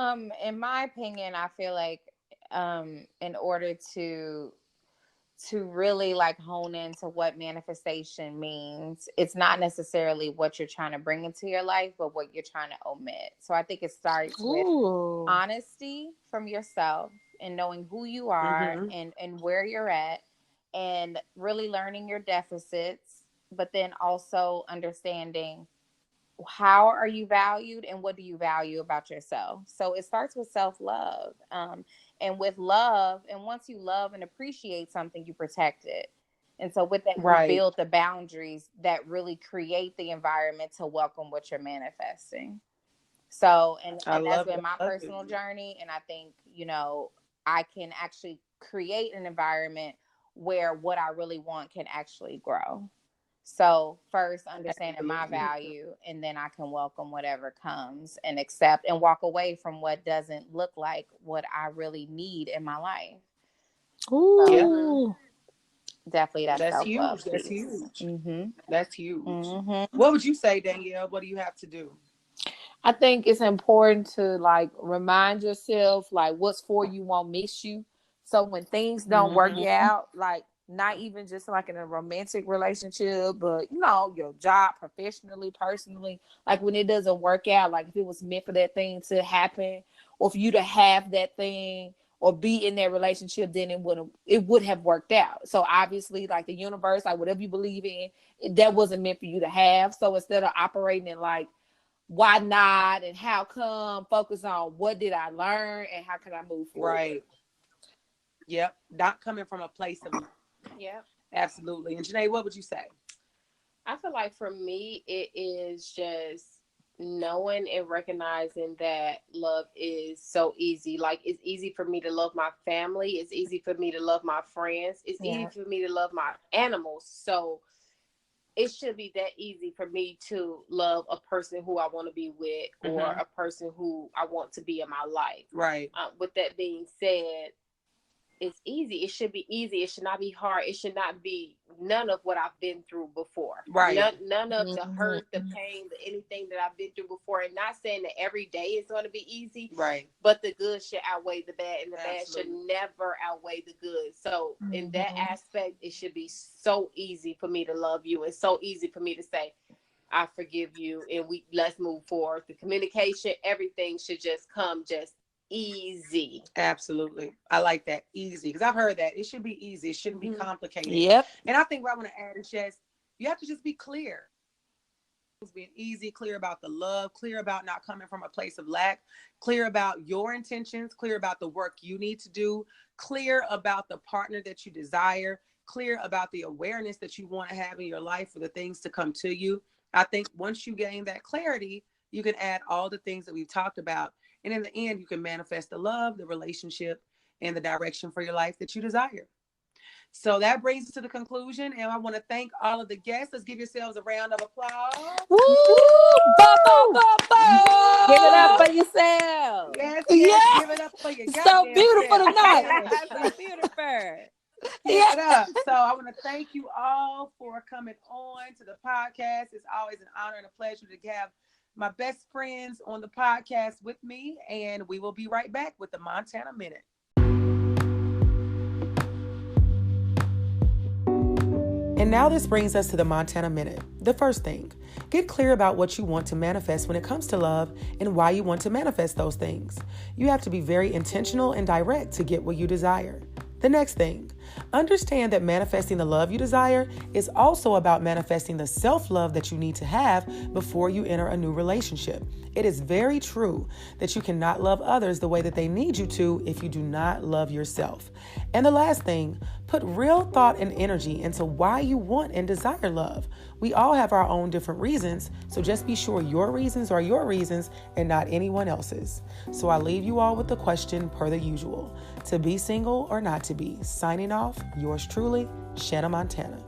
C: In my opinion, I feel like in order to really like hone into what manifestation means, it's not necessarily what you're trying to bring into your life, but what you're trying to omit. So I think it starts with honesty from yourself and knowing who you are and where you're at, and really learning your deficits, but then also understanding how are you valued and what do you value about yourself. So it starts with self-love, and with love, and once you love and appreciate something, you protect it. And so with that, you build the boundaries that really create the environment to welcome what you're manifesting. So and that's been my personal journey, and I think I can actually create an environment where what I really want can actually grow. So first understanding my value, and then I can welcome whatever comes and accept and walk away from what doesn't look like what I really need in my life.
F: Ooh.
C: Definitely that
B: That's
C: self-love
B: huge. That's
C: piece.
B: huge.
C: Mm-hmm.
B: That's huge.
C: Mm-hmm.
B: What would you say, Danielle? What do you have to do?
F: I think it's important to like remind yourself like what's for you won't miss you. So when things don't work out, like not even just like in a romantic relationship, but you know, your job, professionally, personally, like when it doesn't work out, like if it was meant for that thing to happen or for you to have that thing or be in that relationship, then it would have worked out. So obviously, like the universe, like whatever you believe in, that wasn't meant for you to have. So instead of operating in like why not and how come, focus on what did I learn and how can I move forward.
B: Right. Yep. Not coming from a place of
E: Yep.
B: Absolutely. And Janae, what would you say?
E: I feel like for me, it is just knowing and recognizing that love is so easy. Like it's easy for me to love my family. It's easy for me to love my friends. It's easy for me to love my animals. So it should be that easy for me to love a person who I want to be with or a person who I want to be in my life.
B: Right.
E: With that being said, it's easy. It should be easy. It should not be hard. It should not be none of what I've been through before.
B: Right.
E: None of the hurt, the pain, anything that I've been through before. And not saying that every day is going to be easy.
B: Right.
E: But the good should outweigh the bad, and the bad should never outweigh the good. So in that aspect, it should be so easy for me to love you, and so easy for me to say, I forgive you, and let's move forward. The communication, everything should just come just easy.
B: Absolutely. I like that. Easy. Because I've heard that. It should be easy. It shouldn't be complicated.
F: Yep.
B: And I think what I want to add is just, you have to just be clear. Being easy, clear about the love, clear about not coming from a place of lack, clear about your intentions, clear about the work you need to do, clear about the partner that you desire, clear about the awareness that you want to have in your life for the things to come to you. I think once you gain that clarity, you can add all the things that we've talked about. And in the end, you can manifest the love, the relationship, and the direction for your life that you desire. So that brings us to the conclusion. And I want to thank all of the guests. Let's give yourselves a round of applause.
G: Woo! Give it up for yourself.
B: Yes, yes. Give it up for your
G: So beautiful
B: self.
G: tonight. So beautiful.
B: Give it up. So I want to thank you all for coming on to the podcast. It's always an honor and a pleasure to have my best friends on the podcast with me, and we will be right back with the Montana Minute. And now this brings us to the Montana Minute. The first thing, get clear about what you want to manifest when it comes to love and why you want to manifest those things. You have to be very intentional and direct to get what you desire. The next thing, understand that manifesting the love you desire is also about manifesting the self-love that you need to have before you enter a new relationship. It is very true that you cannot love others the way that they need you to if you do not love yourself. And the last thing, put real thought and energy into why you want and desire love. We all have our own different reasons, so just be sure your reasons are your reasons and not anyone else's. So I leave you all with the question per the usual. To be single or not to be? Signing off, yours truly, Shanna Montana.